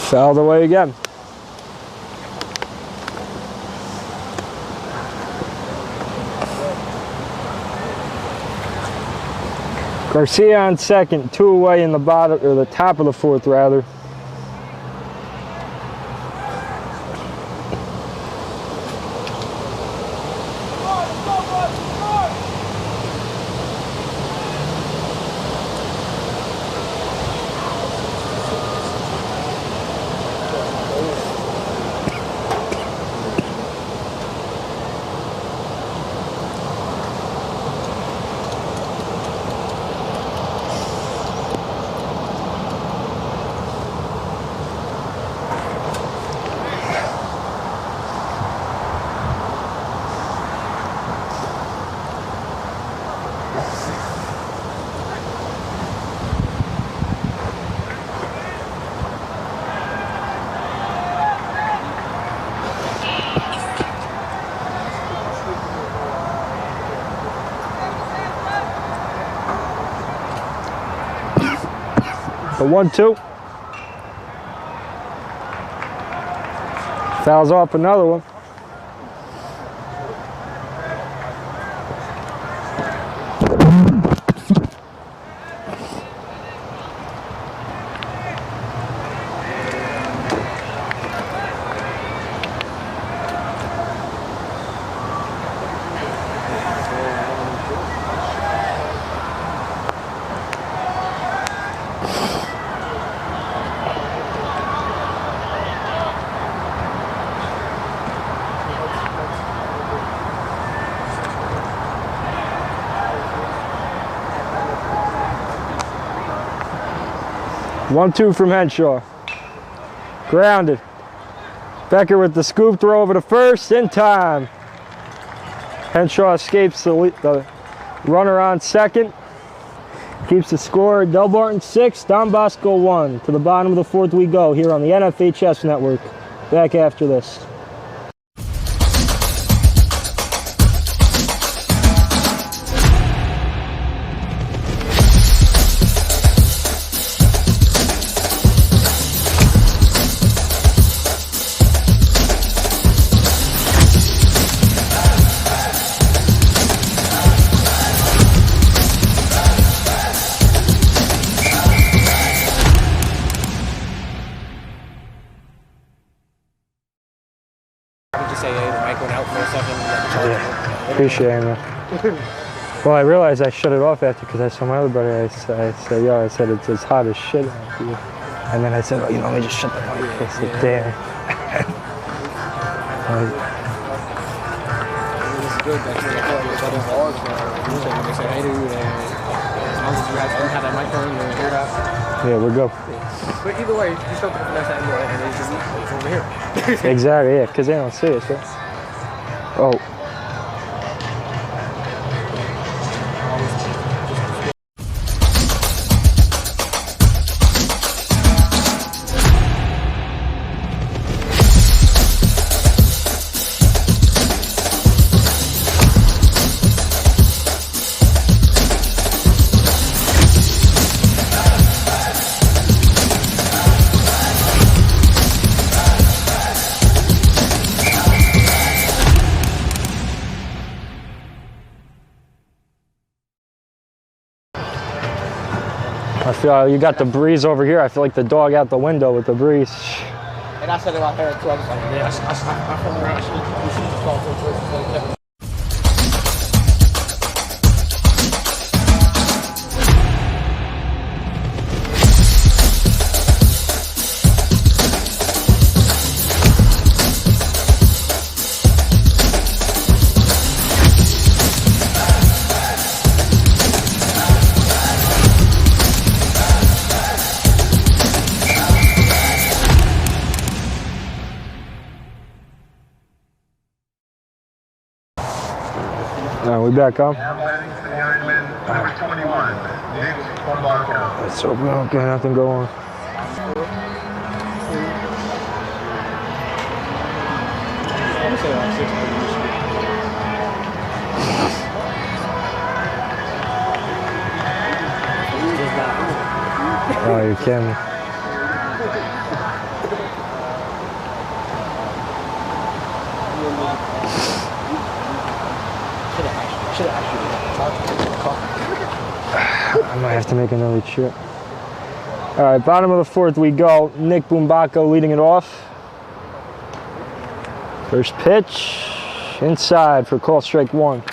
Fouled away again. Garcia on second, 2 away in the bottom, or the top of the 4th rather. The 1-2. Fouls off another one. One-two from Henshaw. Grounded. Becker with the scoop throw over to first in time. Henshaw escapes the runner on second. Keeps the score. Delbarton 6, Don Bosco 1. To the bottom of the fourth we go here on the NFHS Network. Back after this. Appreciate it. Well, I realized I shut it off after because I saw my other brother. I said, yo, I said, it's hot as shit out here. And then I said, oh, you know, let me just shut the mic. I said, damn. It's good that you're involved. They say, hey, dude, as long as you have that mic on, you're here. Yeah, we're good. But either way, you still can finesse that anyway, and it's just over here. Exactly, yeah, because they don't see us, right? Oh. I feel you got the breeze over here. I feel like the dog out the window with the breeze. And I said it out there too. I was like, yeah, I come around. We back on. Number 21, Let's hope we don't get nothing going. Oh, you kidding me. I might have to make another trip. All right, bottom of the fourth we go. Nick Bumbacco leading it off. First pitch, inside for call strike one.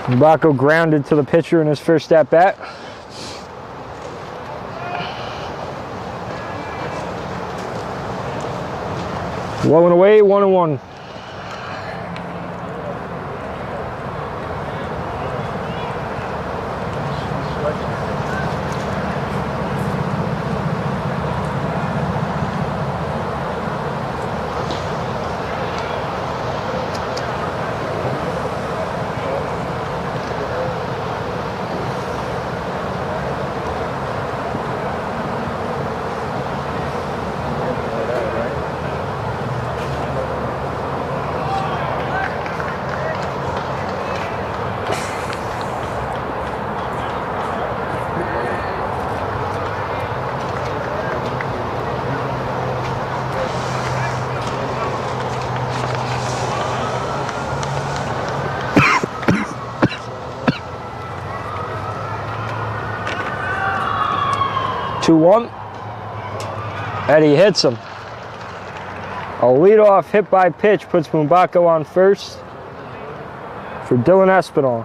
Bumbacco grounded to the pitcher in his first at bat. Low and away, 1-1. 2-1. Eddie hits him. A leadoff hit by pitch puts Bosco on first for Dylan Espinal.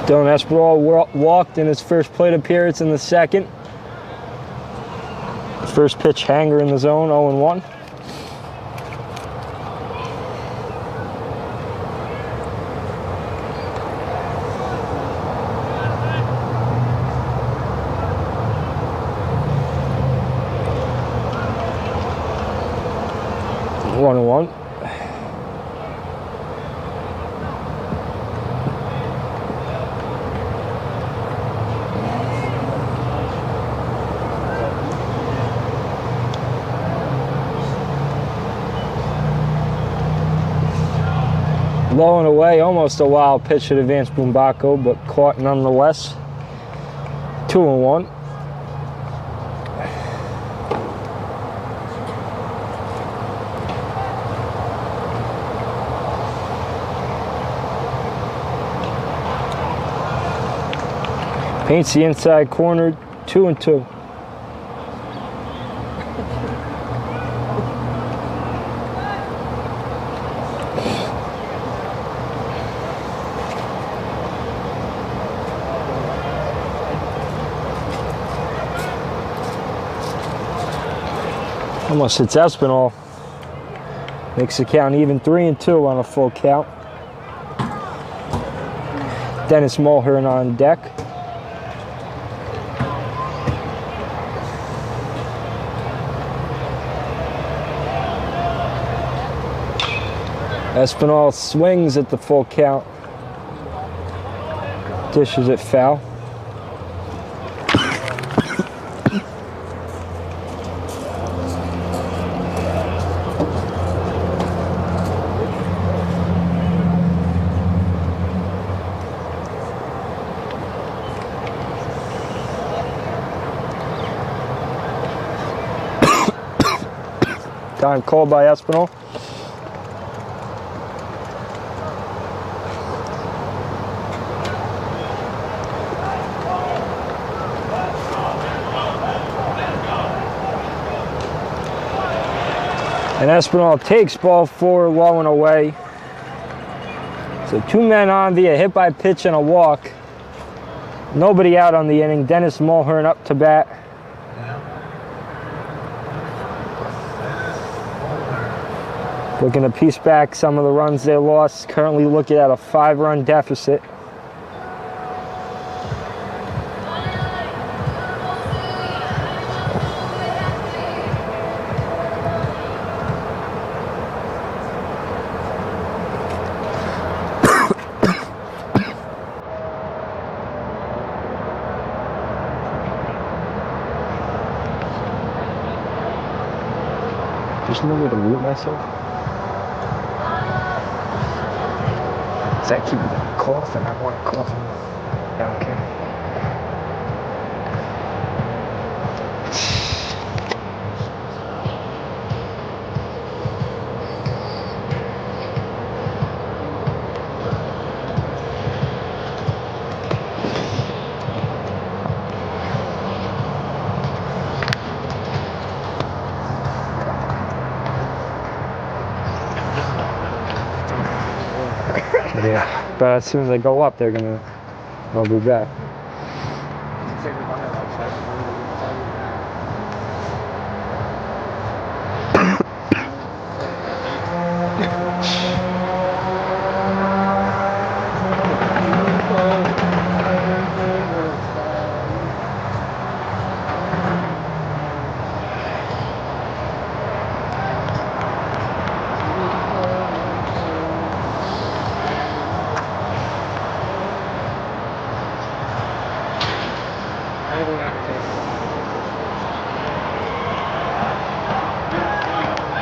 Dylan Espinal walked in his first plate appearance in the second. First pitch hanger in the zone, 0-1. One. Low and away, almost a wild pitch at advanced Bosco, but caught nonetheless. 2-1. Paints the inside corner, 2-2. Almost hits Espinal. Makes the count even, 3-2 on a full count. Dennis Mulhern on deck. Espinal swings at the full count. Dishes it foul. Time called by Espinal. And Espinal takes ball 4, low and away. So 2 men on via hit by pitch and a walk. Nobody out on the inning. Dennis Mulhern up to bat. Looking to piece back some of the runs they lost. Currently looking at a 5-run deficit. There's no way to mute myself. I keep coughing. I want to cough. Okay. Yeah, but as soon as they go up, they'll be back.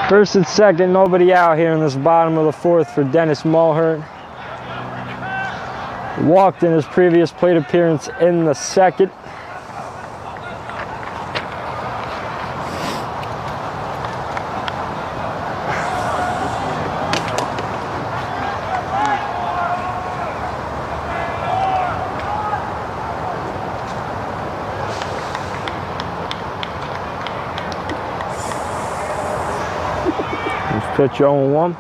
First and second, nobody out here in this bottom of the fourth for Dennis Mulhern. Walked in his previous plate appearance in the second. Pitch 0-1.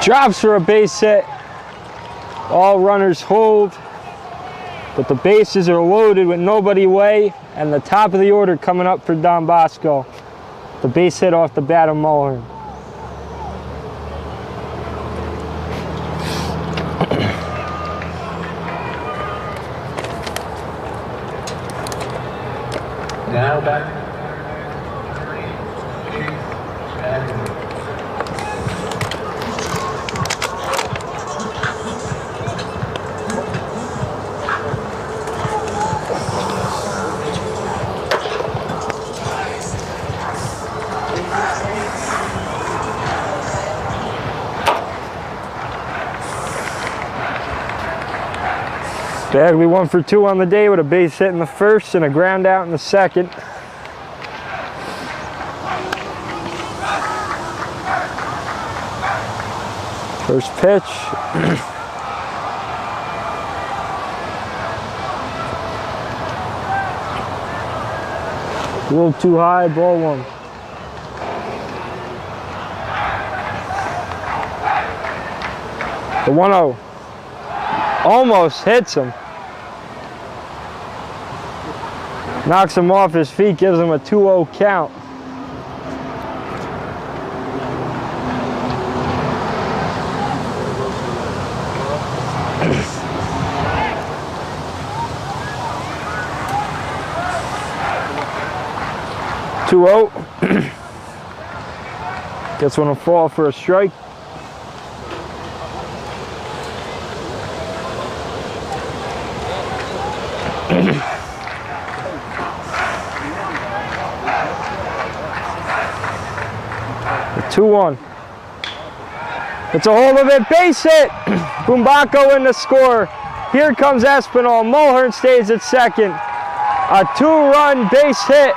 Drops for a base hit. All runners hold, but the bases are loaded with nobody away, and the top of the order coming up for Don Bosco. The base hit off the bat of Mulhern. Now back. Bagley 1 for 2 on the day with a base hit in the first and a ground out in the second. First pitch. A little too high, ball 1. The 1-0. Almost hits him. Knocks him off his feet, gives him a 2-0 count. Gets one to fall for a strike. The 2-1. It's a hold of it, base hit. Bumbacco in the score. Here comes Espinal. Mulhern stays at second. A 2-run base hit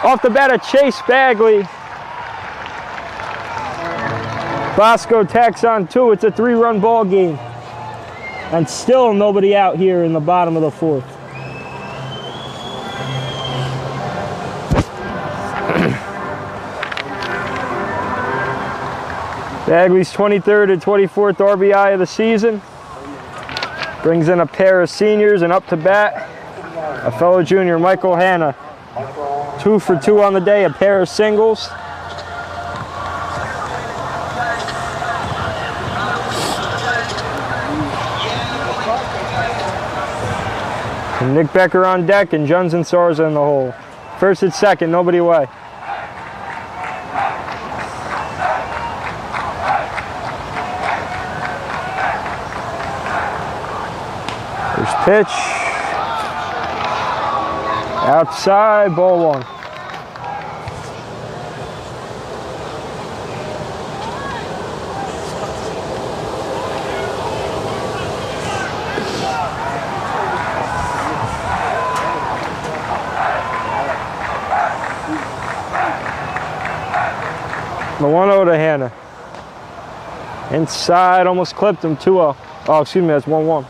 off the bat of Chase Bagley. Bosco tacks on 2. It's a 3-run ball game. And still nobody out here in the bottom of the fourth. Bagley's 23rd and 24th RBI of the season. Brings in a pair of seniors, and up to bat, a fellow junior, Michael Hanna. 2 for 2 on the day, a pair of singles. And Nick Becker on deck, and Juns and Sarza in the hole. First and second, nobody away. First pitch. Outside, ball one. The 1-0 to Hannah. Inside, almost clipped him, 2-0. Oh, excuse me, that's 1-1.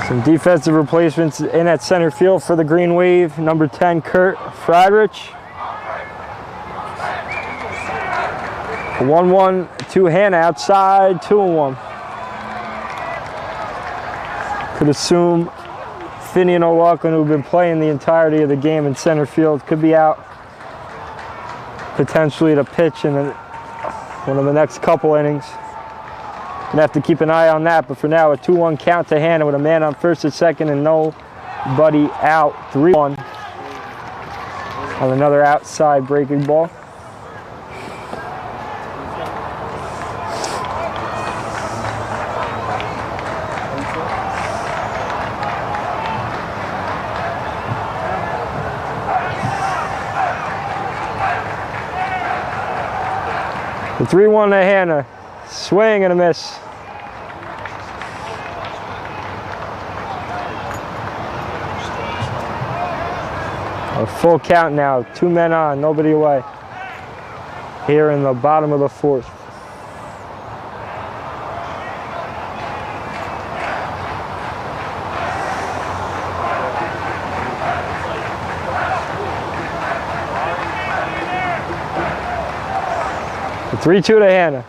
Some defensive replacements in at center field for the Green Wave. Number 10, Kurt Friedrich. 1-1 to Hannah outside, 2-1. Could assume Finney and O'Loughlin, who've been playing the entirety of the game in center field, could be out potentially to pitch in one of the next couple innings. Gonna have to keep an eye on that, but for now, a 2-1 count to Hannah with a man on first and second and nobody out. 3-1 on another outside breaking ball. The 3-1 to Hannah. Swing and a miss. A full count now. 2 men on, nobody away. Here in the bottom of the 4th. The 3-2 to Hannah.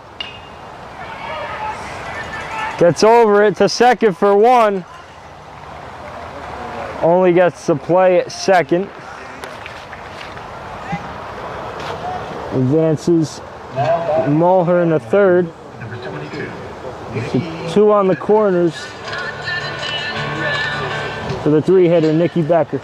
Gets over it to second for 1. Only gets to play at second. Advances Mulhern to third. So 2 on the corners for the 3-hitter, Nikki Becker.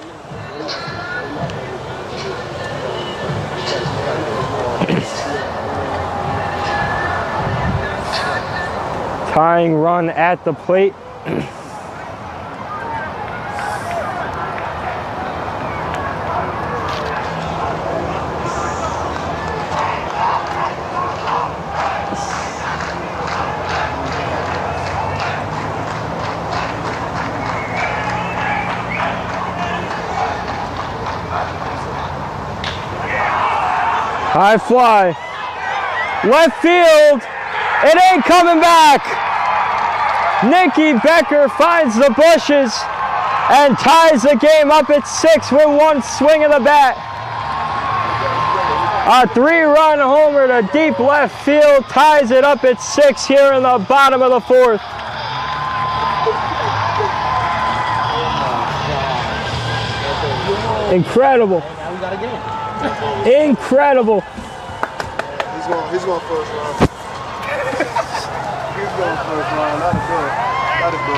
Tying run at the plate. High fly. Left field. It ain't coming back. Nikki Becker finds the bushes and ties the game up at 6 with 1 swing of the bat. A 3-run homer to deep left field ties it up at 6 here in the bottom of the 4th. Incredible. Incredible. He's going first round. He's going first round. That'll do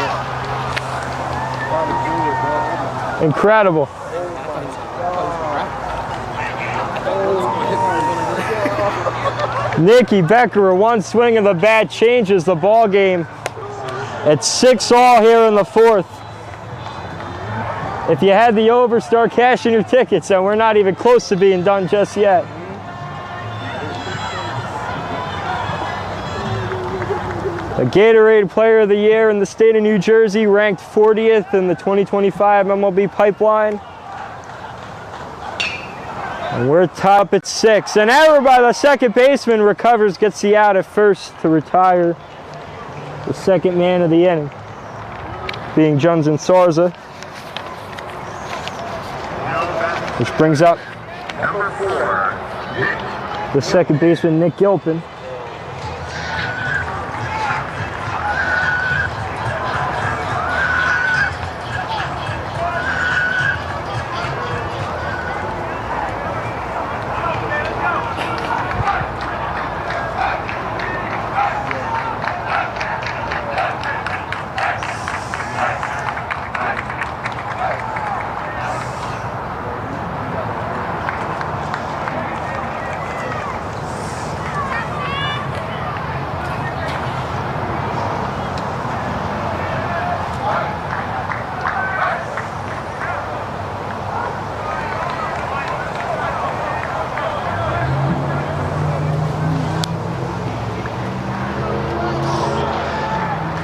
it. Incredible. Nikki Becker, 1 swing of the bat changes the ball game. It's 6-all here in the 4th. If you had the over, start cashing your tickets, and we're not even close to being done just yet. The Gatorade Player of the Year in the state of New Jersey, ranked 40th in the 2025 MLB pipeline. And we're top at 6. An error by the second baseman, recovers, gets the out at first to retire the second man of the inning, being Junzen Sarza. Which brings up the second baseman, Nick Gilpin.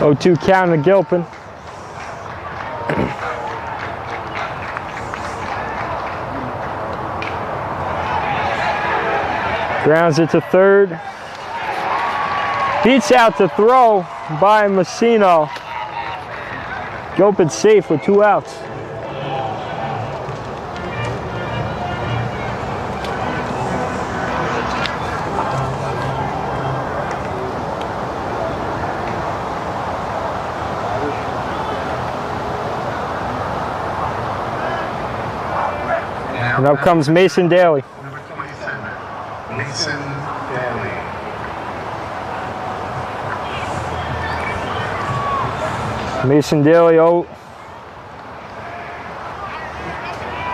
0-2 count to Gilpin. Grounds it to third. Beats out to throw by Messino. Gilpin safe with 2 outs. And up comes Mason Daly. Number 27, Mason Daly. Mason Daly,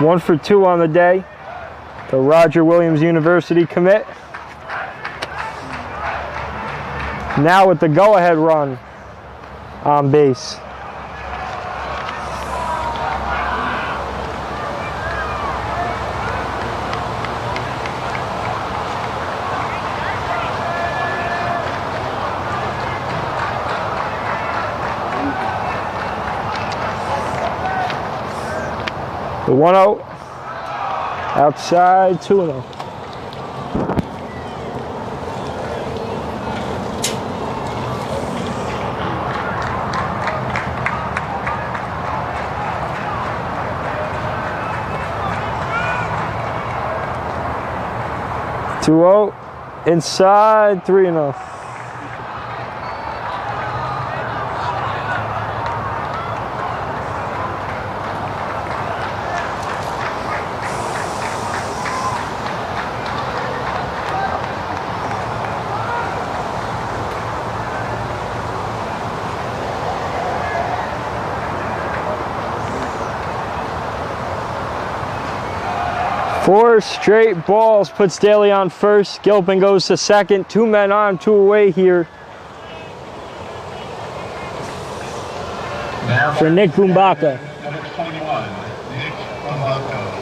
1 for 2 on the day. The Roger Williams University commit. Now with the go-ahead run on base. The 1-0, outside, 2-0. Inside, 3-0. Four straight balls puts Daly on first. Gilpin goes to second. 2 men on, 2 away here for Nick Bumbaka. Number 21, Nick Bumbaka.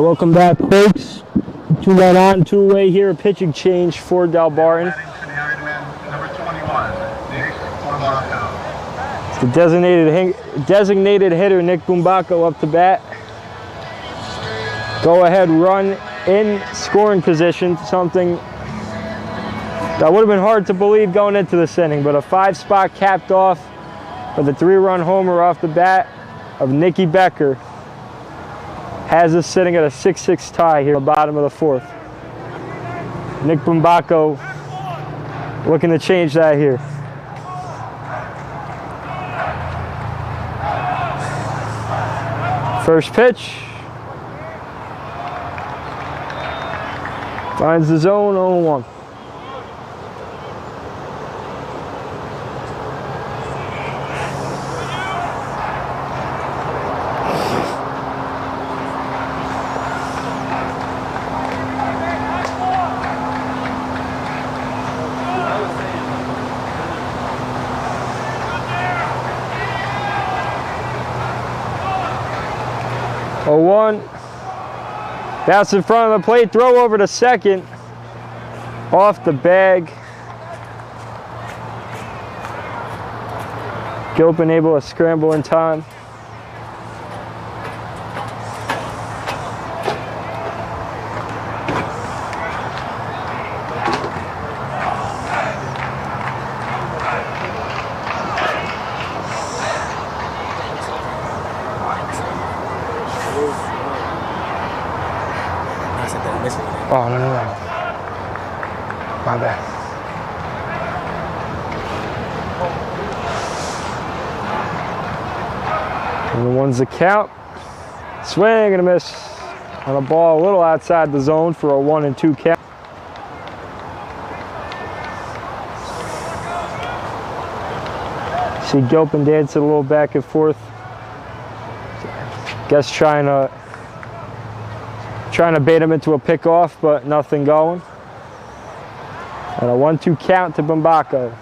welcome back, folks. 2 men on, 2 away here. Pitching change for Delbarton. It's the designated hitter, Nick Bumbacco, up to bat. Go ahead run in scoring position, something that would have been hard to believe going into this inning, but a 5-spot capped off with a 3-run homer off the bat of Nicky Becker has us sitting at a 6-6 tie here at the bottom of the 4th. Nick Bumbacco looking to change that here. First pitch. Finds the zone, 0-1. Pass in front of the plate, throw over to second, off the bag. Gilpin able to scramble in time. Oh, no. My bad. And the 1's the count. Swing and a miss on a ball a little outside the zone for a 1-2 count. See Gilpin dancing a little back and forth. Guess trying to bait him into a pickoff, but nothing going. And a 1-2 count to Bumbacco.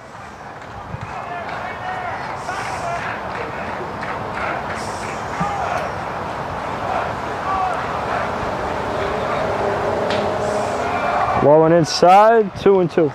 Blowing inside, 2-2.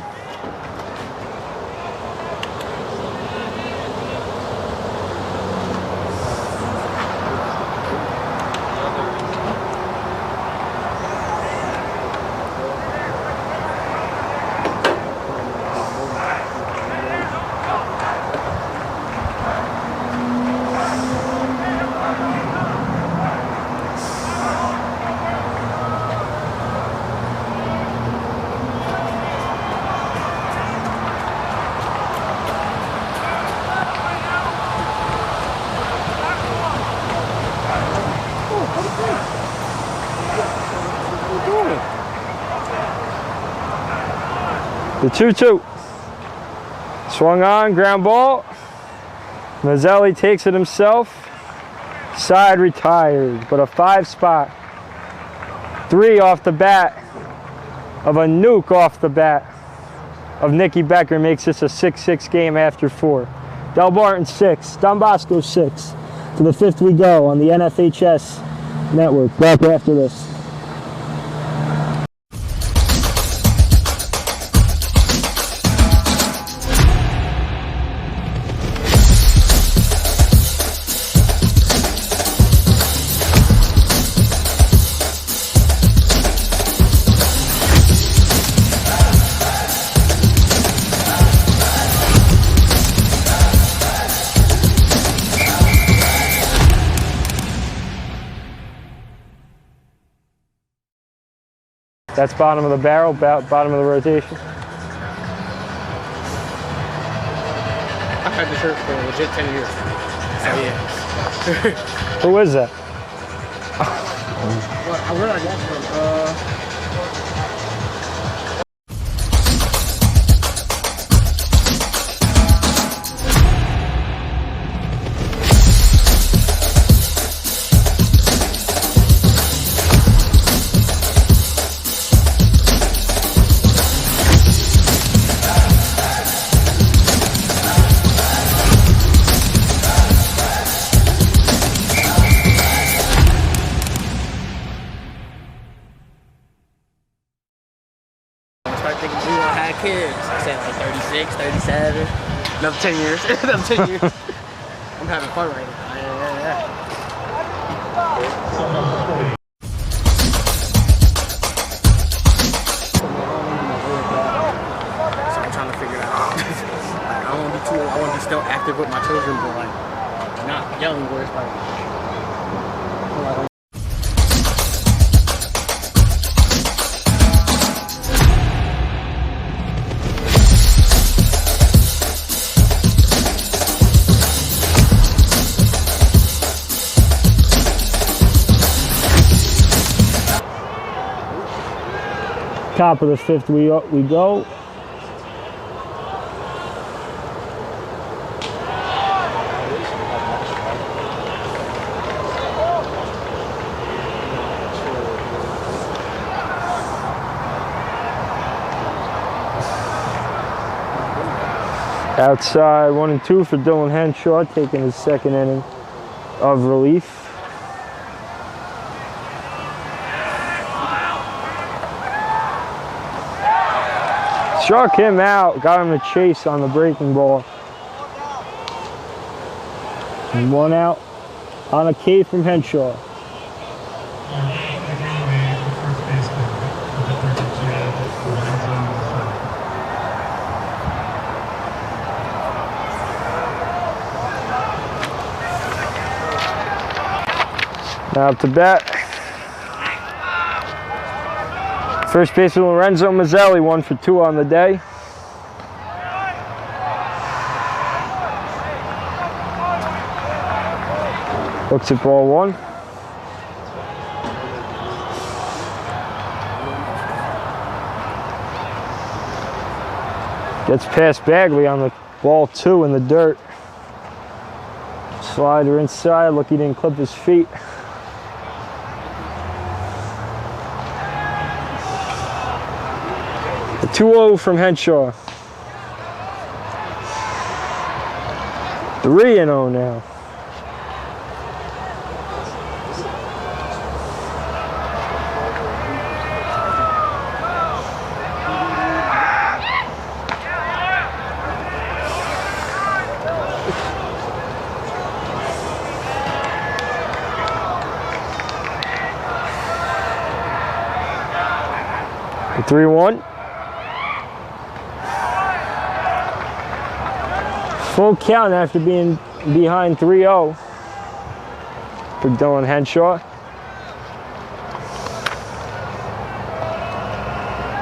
The 2-2. Swung on, ground ball. Mazzelli takes it himself. Side retired, but a 5-spot. 3 off the bat of a nuke off the bat of Nicky Becker makes this a 6-6 game after 4. Delbarton 6, Don Bosco 6. To the 5th we go on the NFHS network. Back after this. That's bottom of the barrel, bottom of the rotation. I've had the shirt for legit 10 years. So yeah. Who is that? Where did I get from? start thinking we want to have kids. I said like 36, 37. Another 10 years. Another 10 years. I'm having fun right now. Yeah. So I'm trying to figure it out. Like, I want to be too old. I want to be still active with my children, but like not young where it's like. Top of the fifth we go. Outside 1-2 for Dylan Henshaw, taking his second inning of relief. Struck him out, got him to chase on the breaking ball. And 1 out on a K from Henshaw. Now up to bat. First baseman Lorenzo Mazzelli, 1 for 2 on the day. Looks at ball 1. Gets past Bagley on the ball 2 in the dirt. Slider inside, look, he didn't clip his feet. The 2-0 from Henshaw. 3-0 now. The 3-1. Full count after being behind 3-0 for Dylan Henshaw.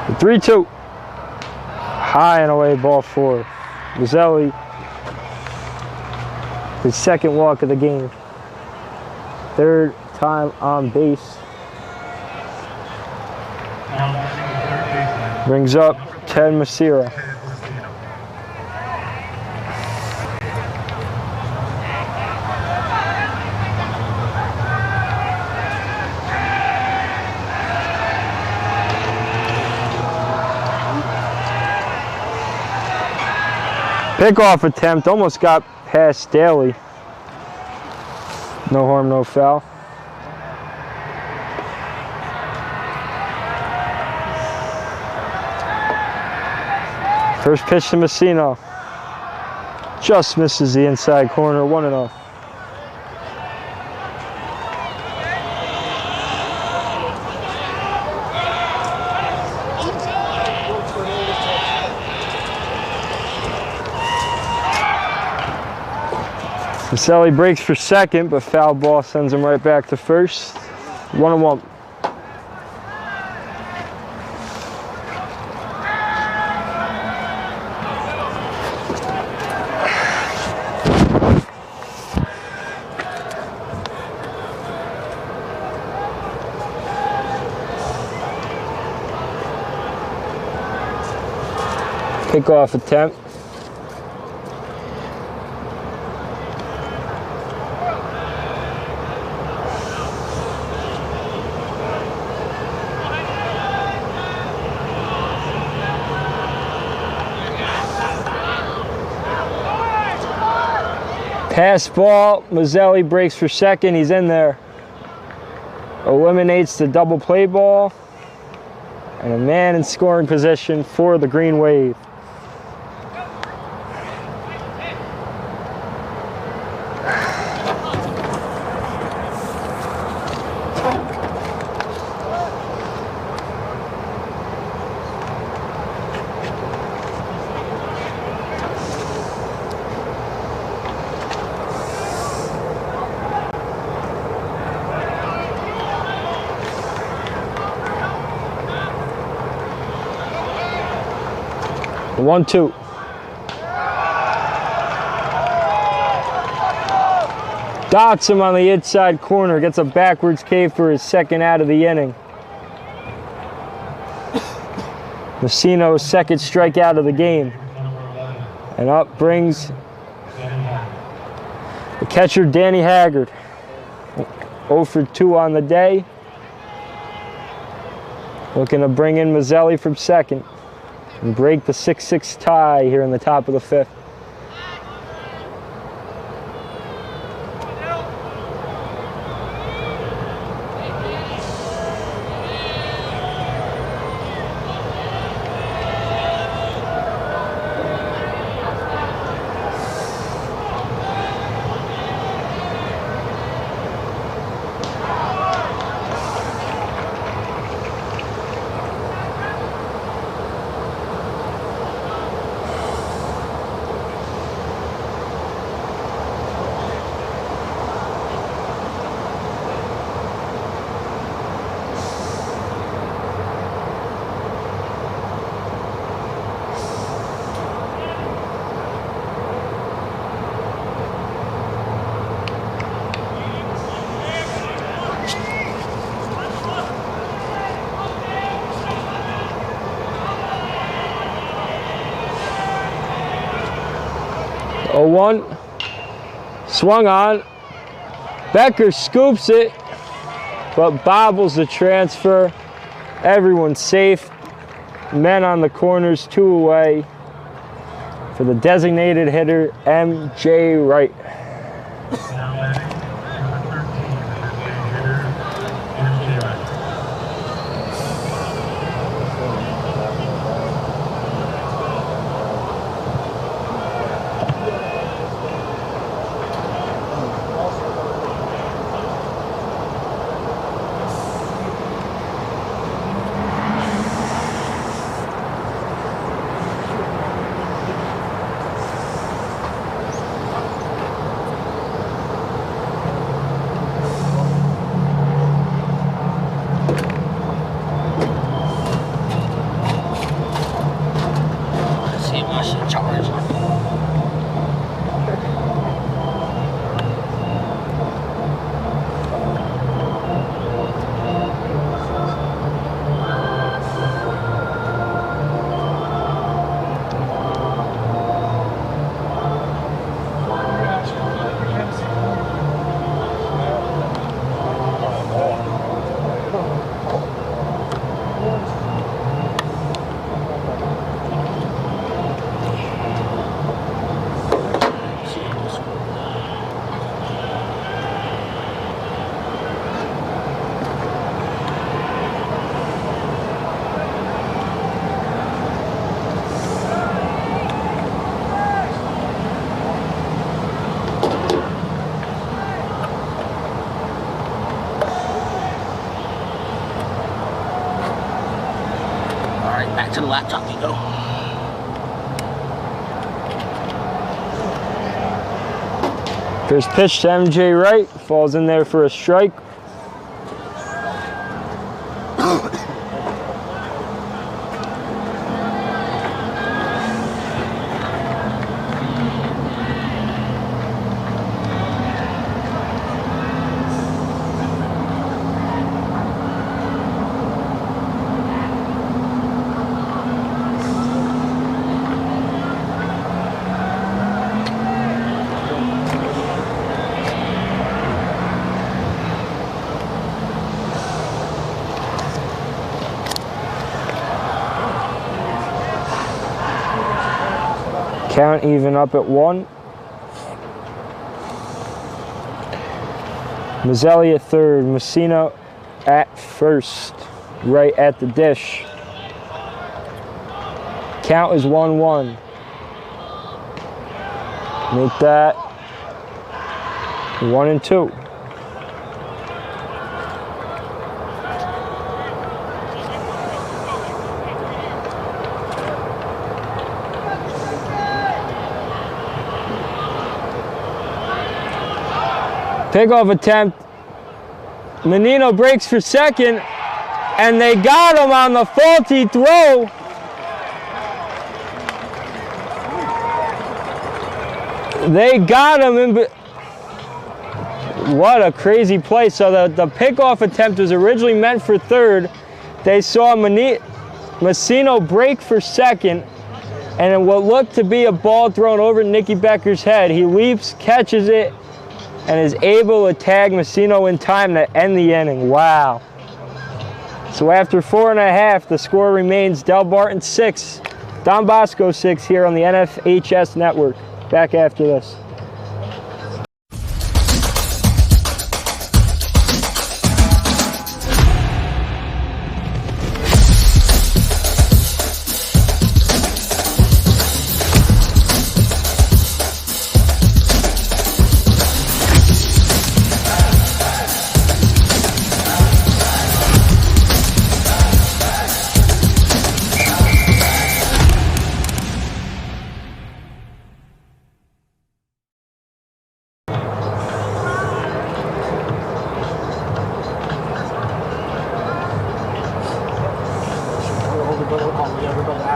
The 3-2. High and away, ball 4. Mazzelli, his second walk of the game. Third time on base. Brings up Ted Masira. Pickoff attempt, almost got past Daly. No harm, no foul. First pitch to Messina. Just misses the inside corner, 1-0. Mazzelli breaks for second, but foul ball sends him right back to first. 1-1. Pickoff attempt. Pass ball, Mazzelli breaks for second, he's in there. Eliminates the double play ball. And a man in scoring position for the Green Wave. The 1-2. Dots him on the inside corner. Gets a backwards K for his second out of the inning. Messino's second strikeout of the game. And up brings the catcher, Danny Haggard. 0 for 2 on the day. Looking to bring in Mazzelli from second and break the 6-6 tie here in the top of the 5th. One swung on. Becker scoops it, but bobbles the transfer. Everyone's safe. Men on the corners, 2 away for the designated hitter, MJ Wright. To the laptop you go. First pitch to MJ Wright, falls in there for a strike. Count even up at 1. Mazzelli at third, Messina at first, right at the dish. Count is 1-1. Make that 1-2. Pickoff attempt. Menino breaks for second, and they got him on the faulty throw. They got him in. What a crazy play. So the pickoff attempt was originally meant for third. They saw Messino break for second, and in what looked to be a ball thrown over Nicky Becker's head, he leaps, catches it, and is able to tag Messino in time to end the inning. Wow. So after 4.5, the score remains Delbarton 6, Don Bosco 6 here on the NFHS Network. Back after this.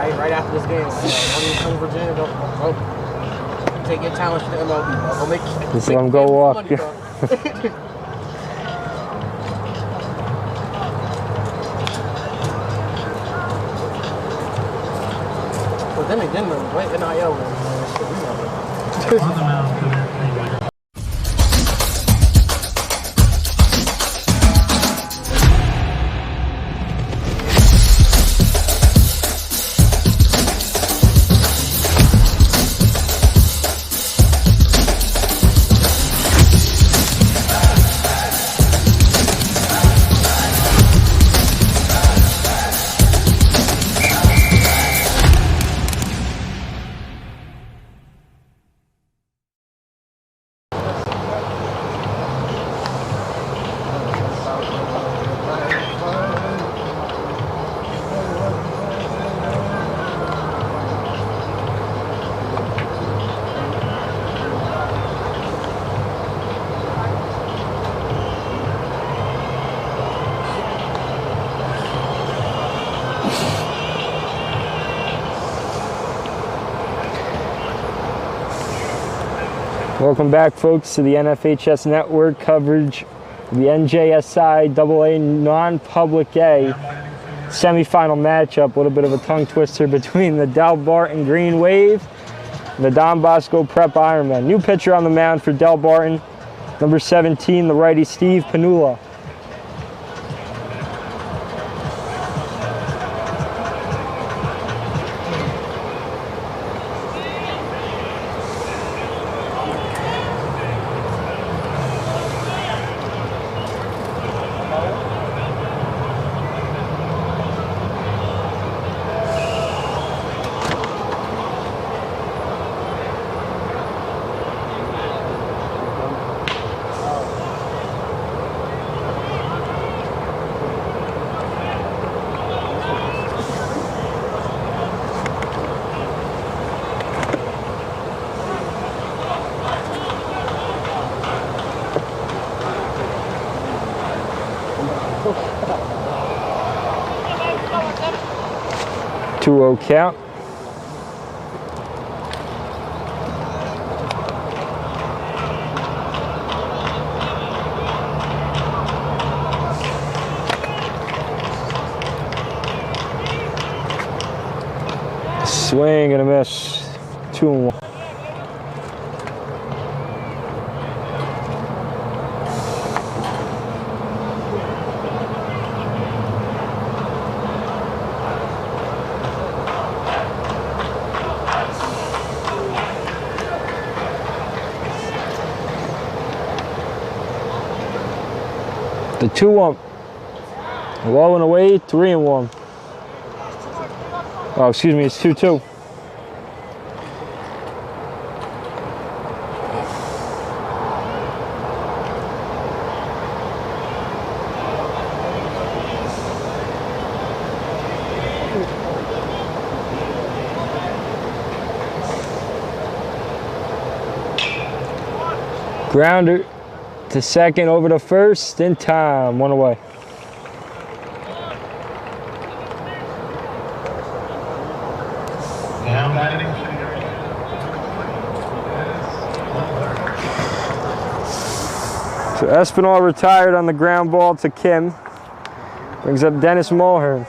Right after this game, don't even come to Virginia. Don't take your talent to the MLB. Don't make. Just let him go walk. Money, but then again, man, what NIL man? Welcome back, folks, to the NFHS Network coverage of the NJSI AA non-public A semifinal matchup. A little bit of a tongue twister between the Delbarton Green Wave and the Don Bosco Prep Ironmen. New pitcher on the mound for Delbarton, number 17, the righty Steve Panula. Count. Swing and a miss. 2-1. The 2-1. Low and away, 3-1. Oh, excuse me, it's 2-2. Grounder to second over to first in time. 1 away. Now batting So Espinal retired on the ground ball to Kim. Brings up Dennis Mulhern.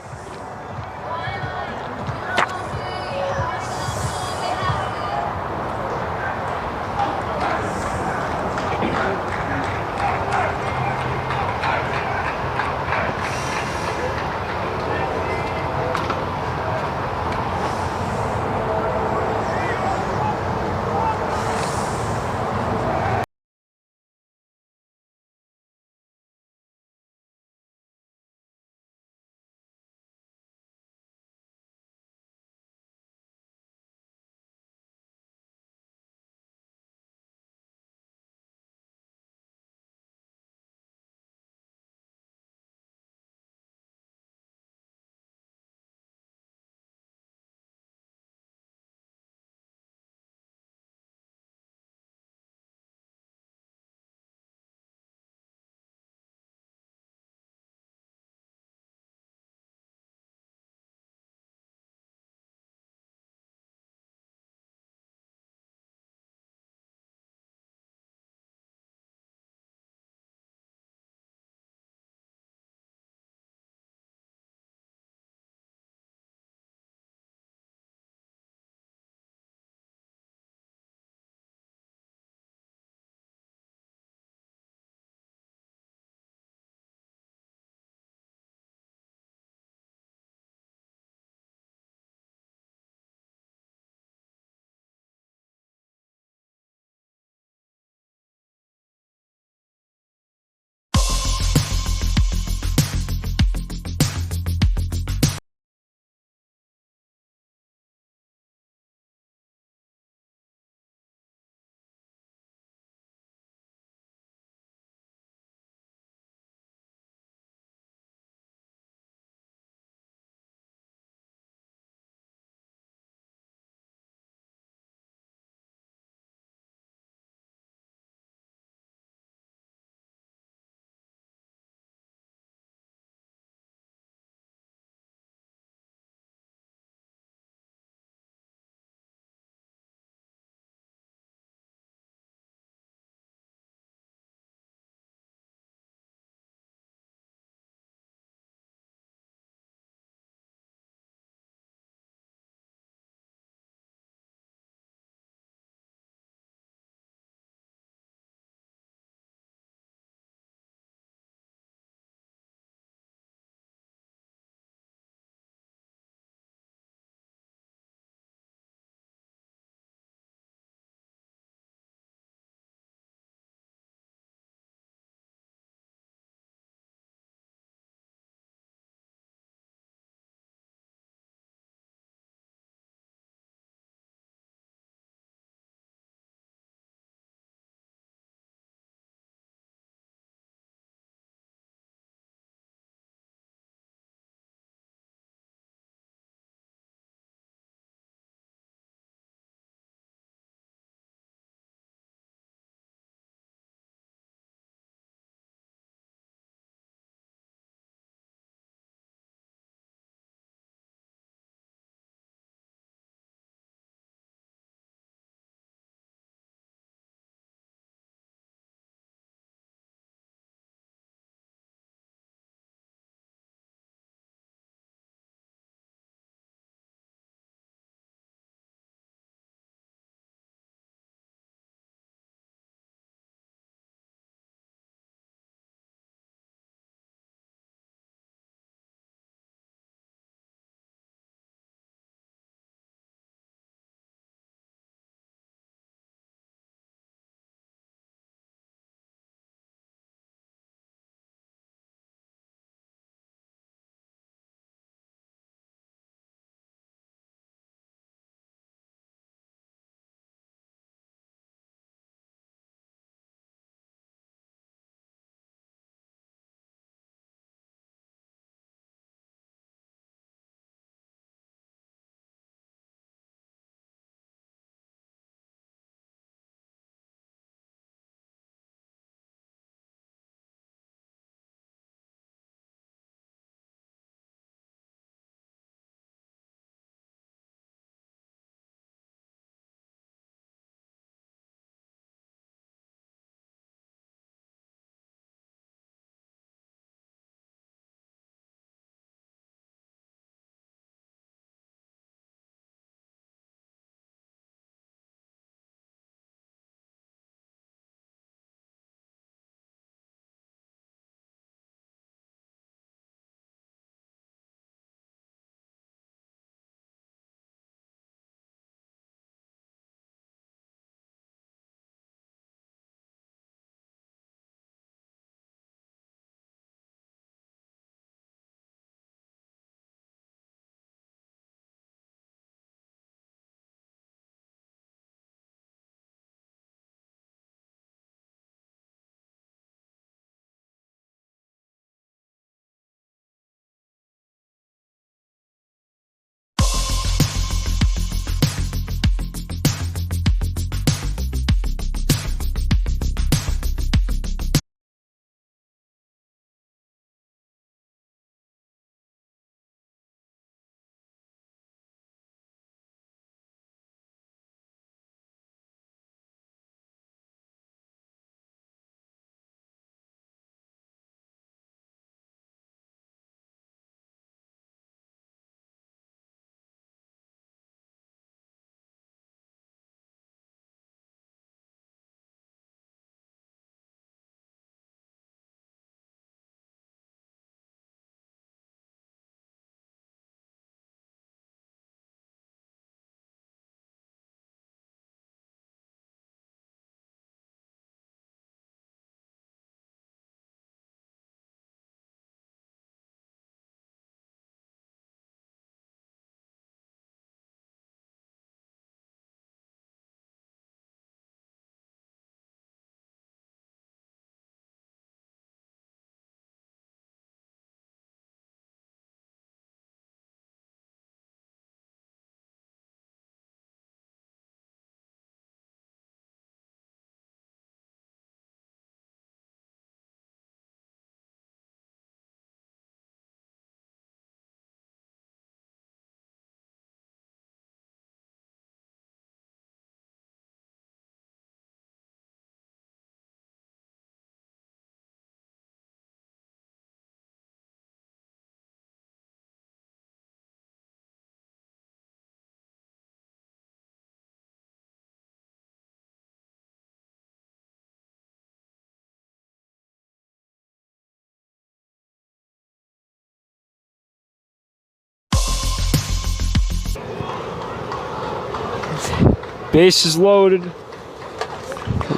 Bases loaded.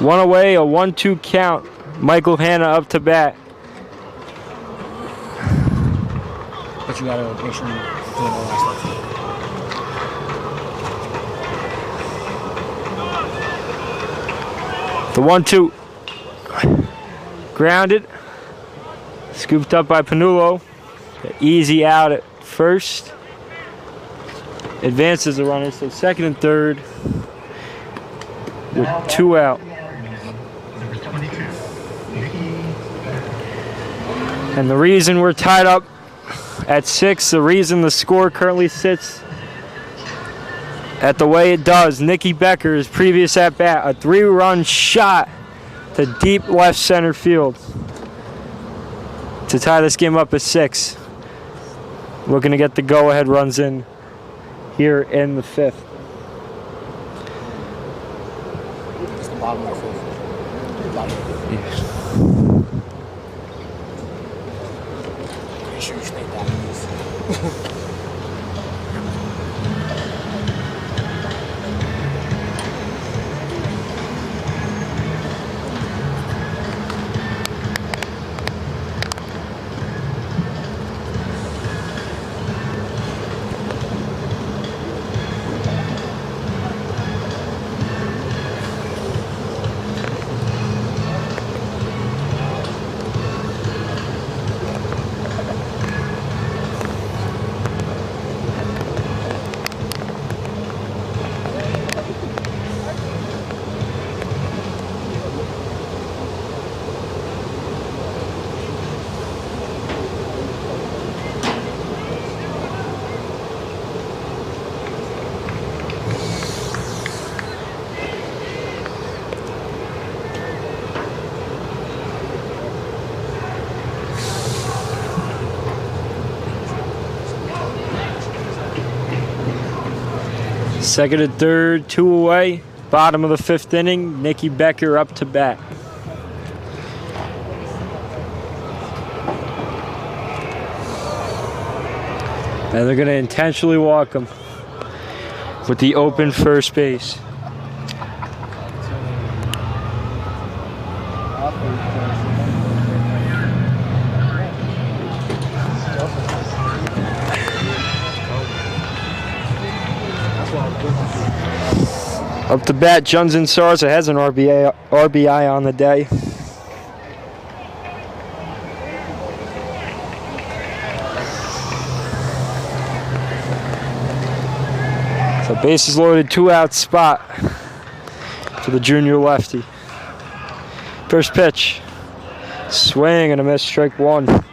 One away, a 1-2 count. Michael Hanna up to bat. But you gotta make sure you're doing all that stuff. The 1-2. Grounded. Scooped up by Panulo. Easy out at first. Advances the runner, so second and third. With 2 out. And the reason we're tied up at 6, the reason the score currently sits at the way it does, Nicky Becker's previous at bat, a 3-run shot to deep left center field to tie this game up at 6. Looking to get the go-ahead runs in here in the 5th. It's the bottom of the 5th. Yes. Make sure you stay back. Second and third, 2 away. Bottom of the 5th inning, Nicky Becker up to bat. And they're going to intentionally walk him with the open first base. Up to bat, Junzen Sarza has an RBI on the day. So bases loaded, 2-out spot for the junior lefty. First pitch, swing and a miss, strike 1.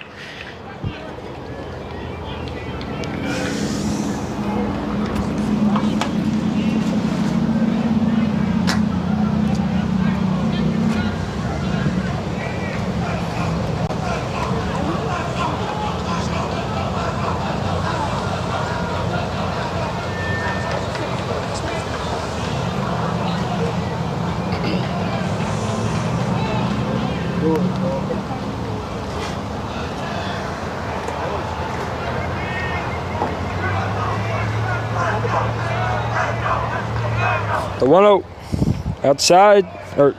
The 1-0 outside, or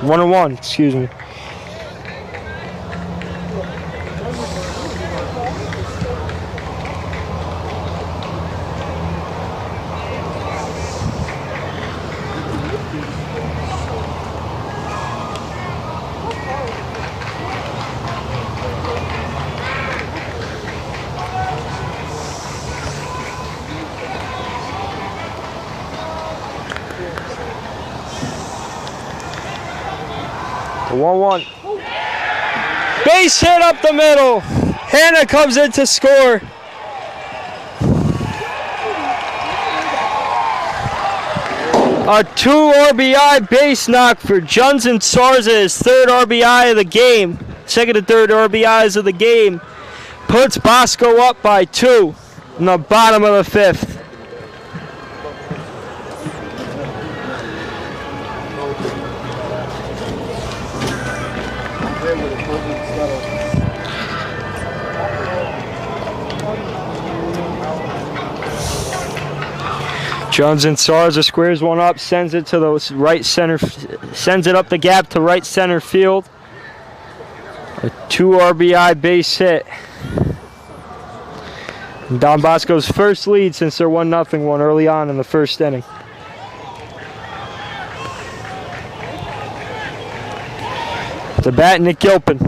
1-1, excuse me. The 1-1. Base hit up the middle. Hanna comes in to score. A 2 RBI base knock for Junzen Sarza, his 3rd RBI of the game. Second and third RBIs of the game. Puts Bosco up by 2 in the bottom of the 5th. Jones and Sarza squares one up, sends it to the right center, sends it up the gap to right center field. A 2 RBI base hit. And Don Bosco's first lead since their 1-0 one early on in the first inning. The bat, Nick Gilpin.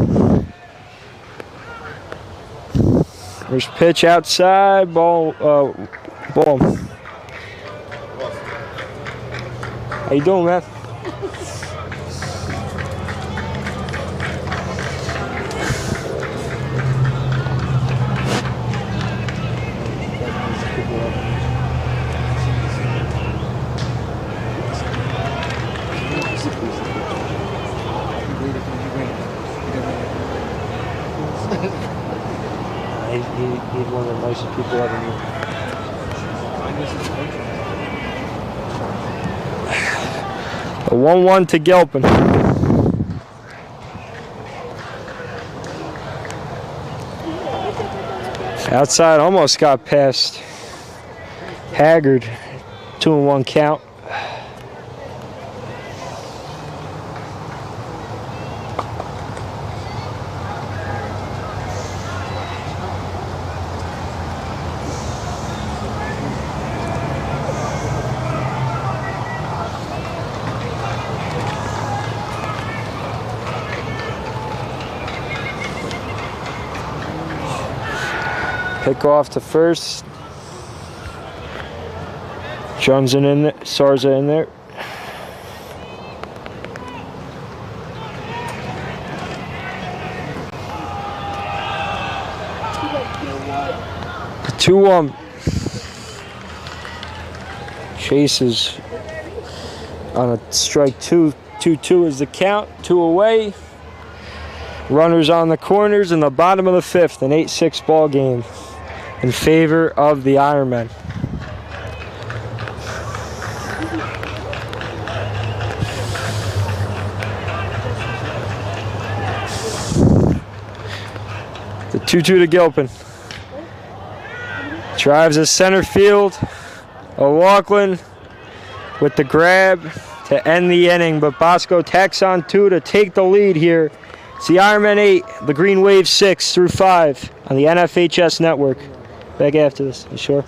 First pitch outside, ball. How you doing, man? He's one of the nicest people I've ever met. A 1-1 to Gilpin. Outside almost got past Haggard. 2-1 count. Pick off to first. Johnson in there, Sarza in there. The 2-1. Chases on a strike 2. 2-2 is the count. 2 away. Runners on the corners in the bottom of the 5th. An 8-6 ball game in favor of the Ironmen. The 2-2 to Gilpin. Drives to center field. O'Loughlin with the grab to end the inning, but Bosco tacks on 2 to take the lead here. It's the Ironmen 8, the Green Wave 6 through 5 on the NFHS network. Back after this, you sure?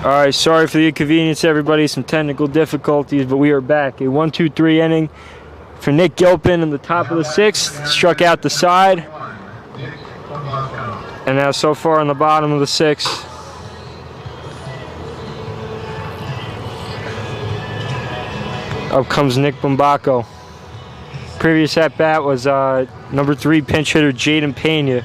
All right, sorry for the inconvenience, everybody. Some technical difficulties, but we are back. A 1-2-3 inning for Nick Gilpin in the top of the 6th. Struck out the side. And now so far on the bottom of the 6th. Up comes Nick Bumbaco. Previous at bat was number 3 pinch hitter Jaden Pena.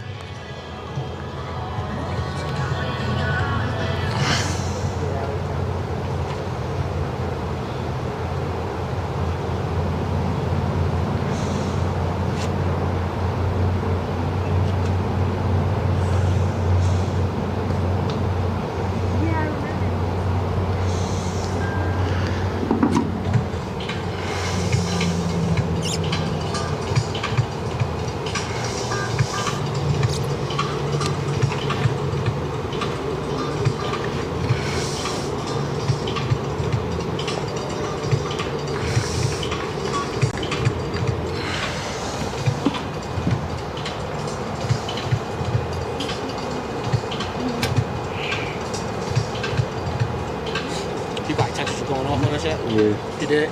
Going off on us yet? Yeah. He did?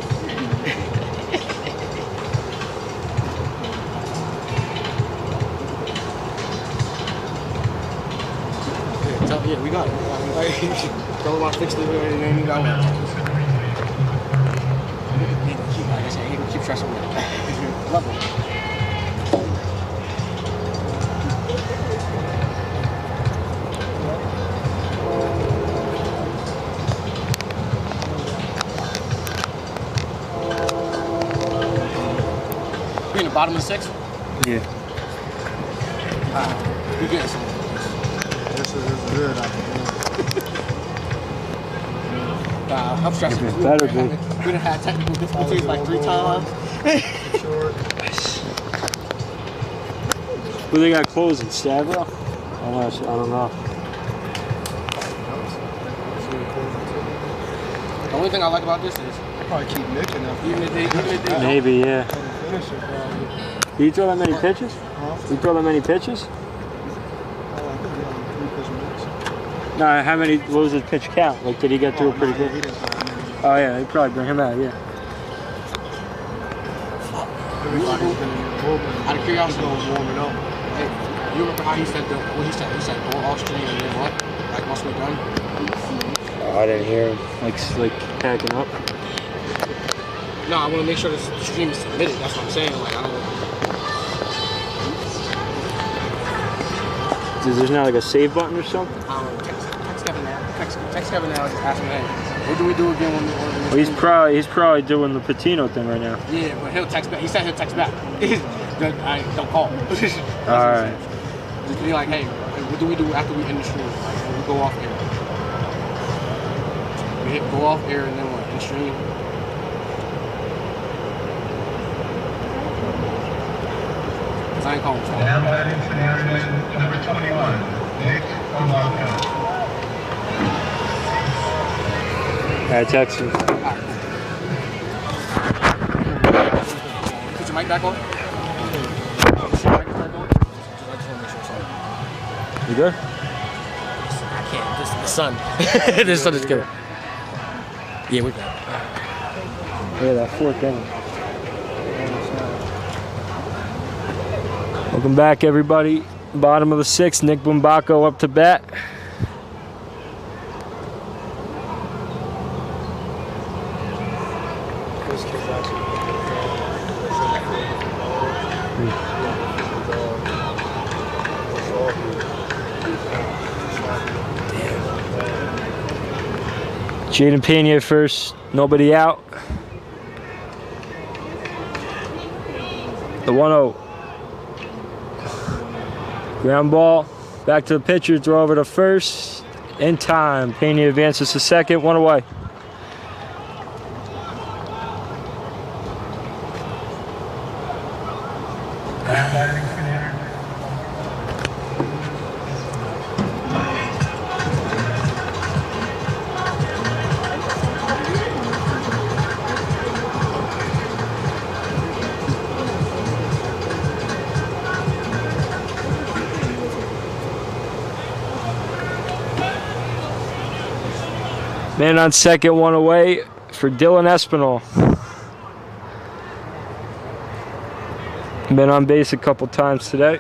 Yeah, we got it. Tell him I fixed it and then we got it. Like I said, he can keep stressing me. Love him. In the bottom of the 6th? Yeah. You get some. This is good. I'm stressing. It's better, dude. We done had technical difficulties like 3 times. Who they got closing? Stavro? I don't know. The only thing I like about this is Probably keep nicking up. even if they Maybe, yeah. Finish it, probably. Did you throw that many pitches? Huh? You throw that many pitches? I think he only 3 pitch mix. No, how many, what was his pitch count? Like, did he get through pretty He good? didn't throw many. Oh, yeah, they'd probably bring him out, yeah. Everybody's been in the bullpen. out of curiosity, He's gonna warm it up. hey, you remember how he said what he said? He said go off stream and then what? Like once we're done? Oh, I didn't hear him. Like packing up. No, I want to make sure the stream is submitted. That's what I'm saying. Like I don't. There's not like a save button or something? Text Kevin now. Text Kevin now. Just ask him, hey, what do we do again when we? Well, he's probably doing the Patino thing right now. Yeah, but he'll text back. He said he'll text back. Don't call. All right. Just be like, hey, what do we do after we end the stream? Like when we go off air. We hit go off air and then what? End stream. I ain't calling. Now batting for the Airmen, number 21, Nick Bumbaco. I text him. Put your mic back on. You good? I can't. This is the sun. This sun is good. Yeah, we're good. Yeah, that 4th inning. Welcome back, everybody. Bottom of the 6th, Nick Bumbaco up to bat. Jaden Pena first, nobody out. The 1-0. Ground ball, back to the pitcher, throw over to first. In time, Pena advances to second, 1 away. Man on second, 1 away for Dylan Espinal. Been on base a couple times today.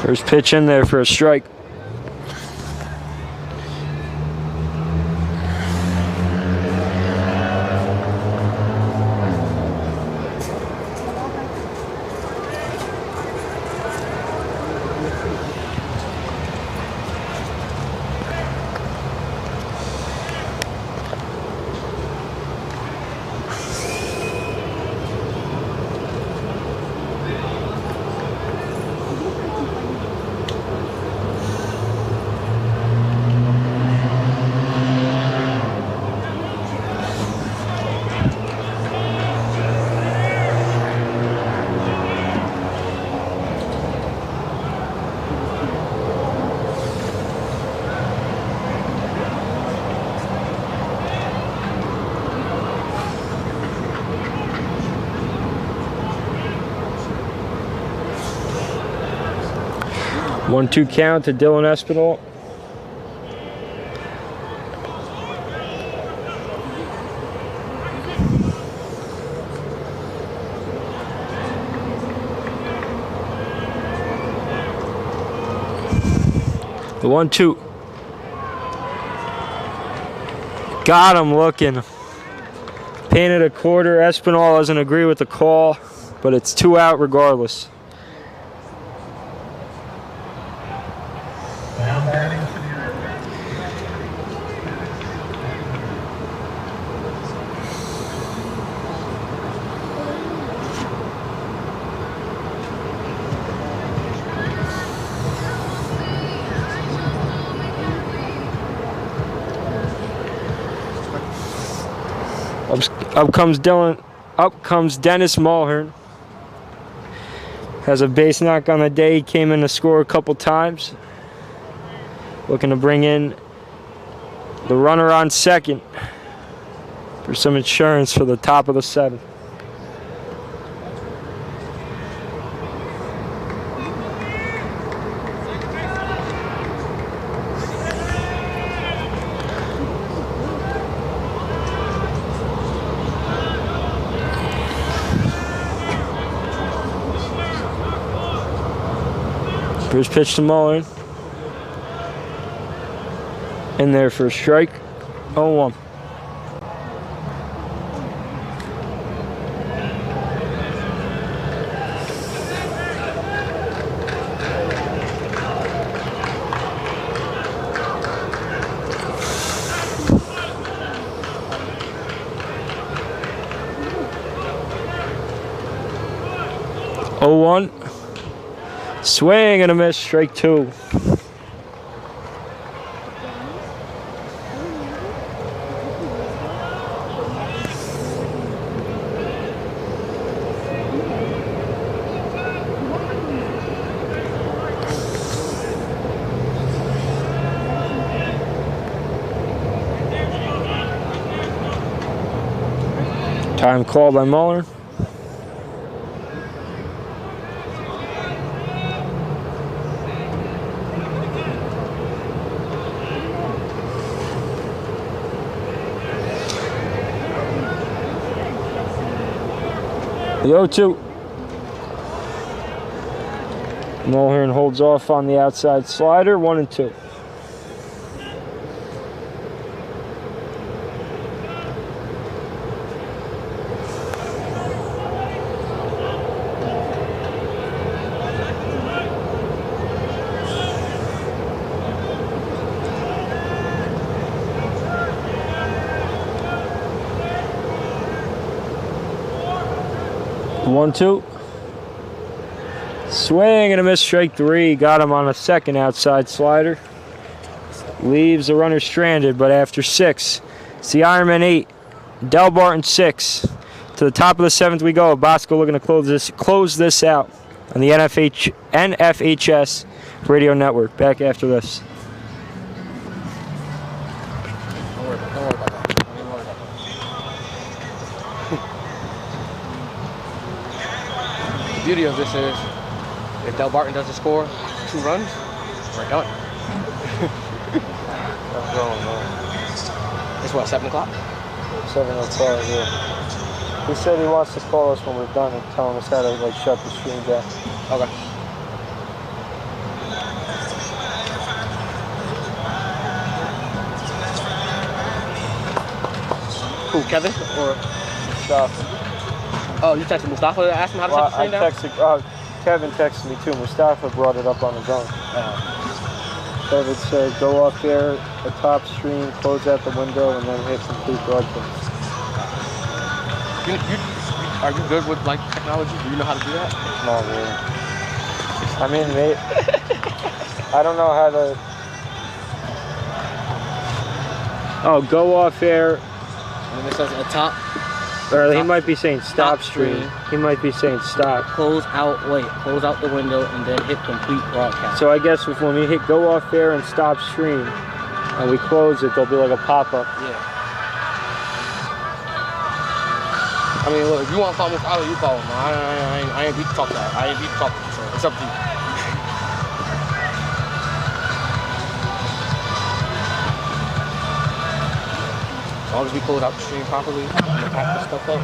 First pitch in there for a strike. 1-2 count to Dylan Espinal. The 1-2. Got him looking. Painted a quarter. Espinal doesn't agree with the call, but it's 2 out regardless. Now batting for the Up comes Dennis Mulhern. Has a base knock on the day. He came in to score a couple times. Looking to bring in the runner on second for some insurance for the top of the 7th. First pitch to Mullen. In there for a strike. 0-1. Swing and a miss, strike 2. Time called by Muller. The 0-2. Mulhern holds off on the outside slider, 1-2. One, 2. Swing and a miss, strike 3. Got him on a second outside slider. Leaves the runner stranded, but after 6, it's the Ironman 8, Delbarton 6. To the top of the 7th we go. Bosco looking to close this out on the NFHS Radio Network. Back after this. Don't worry about that. The beauty of this is, if Delbarton doesn't score 2 runs, we're done. It's what, 7 o'clock? 7 o'clock, yeah. He said he wants to call us when we're done and telling us how to shut the stream down. Okay. Who, Kevin or Mustafa? Oh, you texted Mustafa to ask him how to shut the stream down? Kevin texted me too. Mustafa brought it up on his own. Kevin said, go off there, the top stream, close out the window, and then hit complete broadcast. Are you good with technology? Do you know how to do that? No, man. I mean, I don't know how to. Oh, go off air. And it says at the top. Or he might be saying stop stream. He might be saying stop. Close out the window and then hit complete broadcast. So I guess when we hit go off air and stop stream, and we close it, there'll be like a pop-up. Yeah. I mean, look, if you want to follow me, you follow me. I ain't beat to talk to that. I ain't beat to talk to you, so it's up to you. As long as we pull it out the stream properly and pack this stuff up.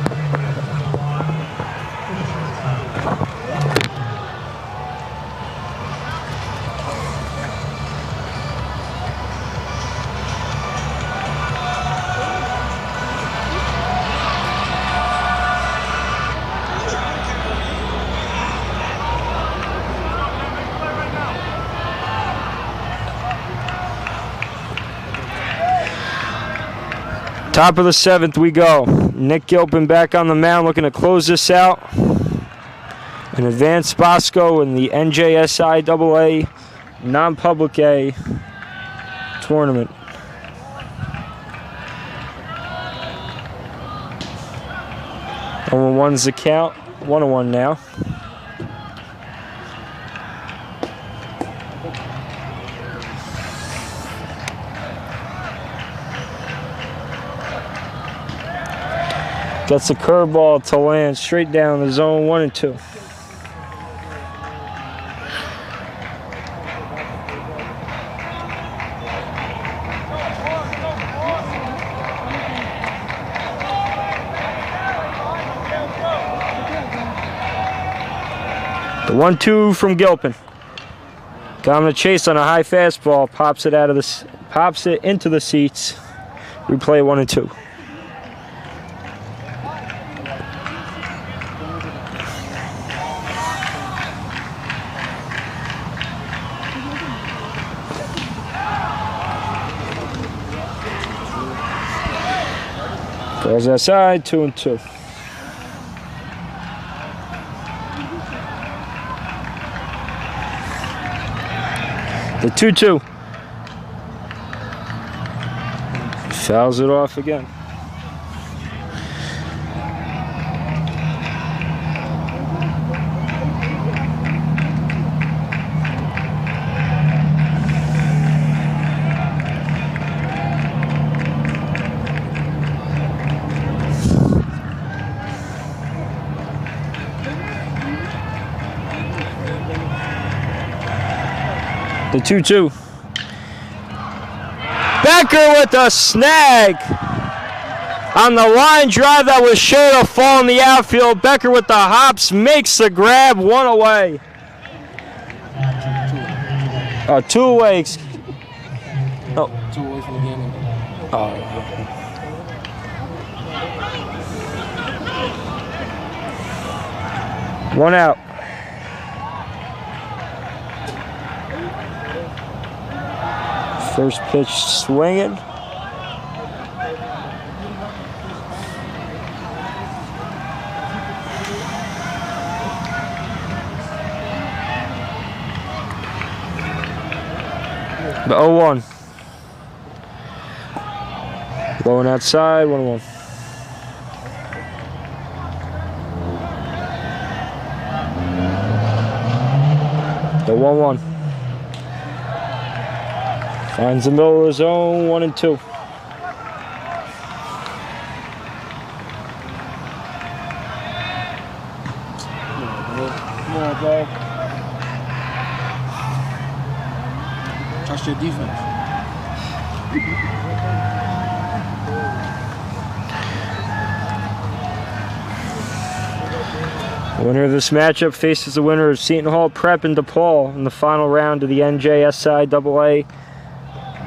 Top of the 7th we go. Nick Gilpin back on the mound looking to close this out. An advanced Bosco in the NJSI AA non-public A tournament. One's the count. 1-1 now. Gets a curveball to land straight down the zone 1 and 2. The 1-2 from Gilpin. Got him to chase on a high fastball. Pops it into the seats. Replay 1 and 2. Falls outside, 2 and 2. The 2-2. Fouls it off again. The 2-2. Becker with a snag on the line drive that was sure to fall in the outfield. Becker with the hops makes the grab, 1 away. 2 away. Oh. 2 away from the game. Oh. One out. First pitch swinging. The 0-1. Blowing outside, 1-1. The 1-1. Finds the middle of the zone, 1 and 2. Come on, bro. Trust your defense. The winner of this matchup faces the winner of Seton Hall Prep and DePaul in the final round of the NJSI AA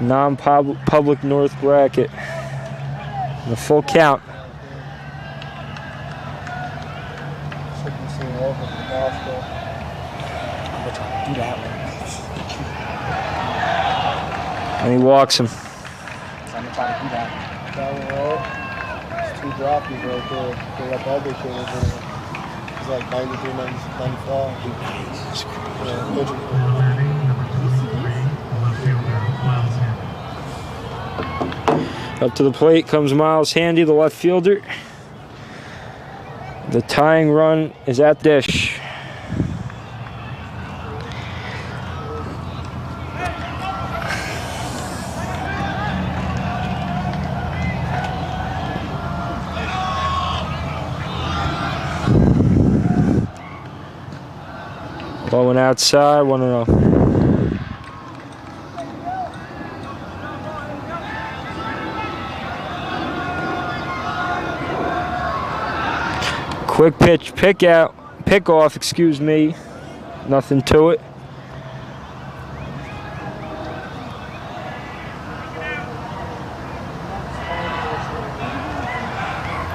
non-public North bracket. The full count. And he walks him. I'm gonna try to do that. It's 2 droppies right there. They got the other shit over there. It's like 93, 95. Up to the plate comes Miles Handy, the left fielder. The tying run is at dish. Blowing outside, 1-0. Quick pitch, pick off, excuse me. Nothing to it.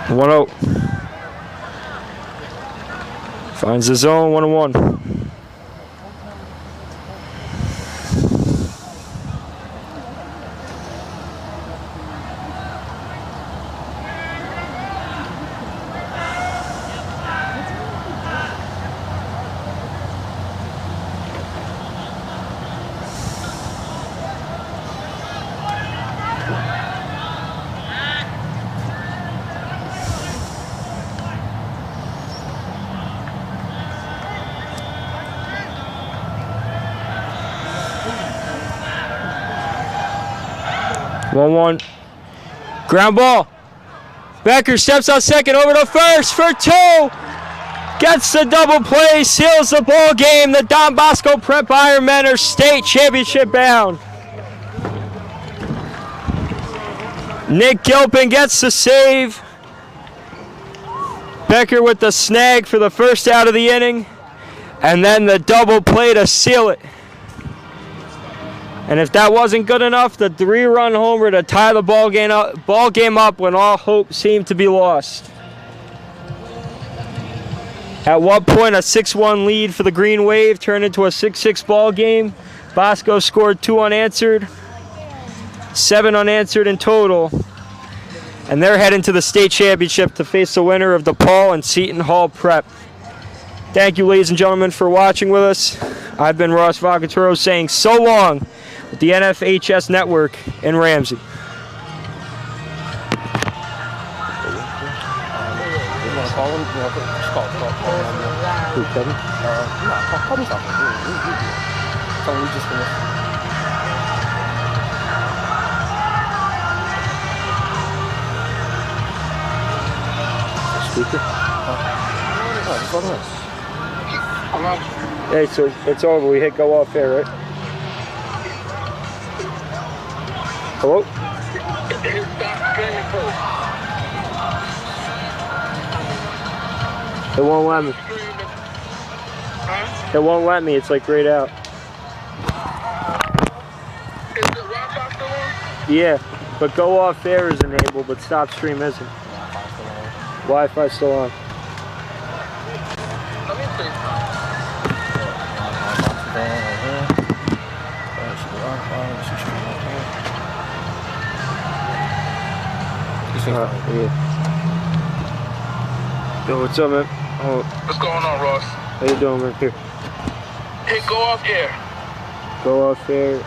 One out. Finds the zone, 1-1. One. Ground ball. Becker steps on second, over to first for 2. Gets the double play, seals the ball game. The Don Bosco Prep Ironmen are state championship bound. Nick Gilpin gets the save. Becker with the snag for the first out of the inning. And then the double play to seal it. And if that wasn't good enough, the 3-run homer to tie the ball game up when all hope seemed to be lost. At one point, a 6-1 lead for the Green Wave turned into a 6-6 ball game. Bosco scored 2 unanswered, 7 unanswered in total. And they're heading to the state championship to face the winner of DePaul and Seton Hall Prep. Thank you, ladies and gentlemen, for watching with us. I've been Ross Vacaturo saying so long with the NFHS Network in Ramsey. Call him. Just call him. Who, Kevin? Call me something. Tell him we just finished. Speaker? Just call him. Hey, so it's over. We hit go off air, right? Hello? It won't let me. It won't let me. It's like grayed out. Yeah, but go off air is enabled, but stop stream isn't. Wi-Fi still on. Yeah. Yo, what's up, man? Oh. What's going on, Ross? How you doing, man? Here. Hey, go off air. Go off air.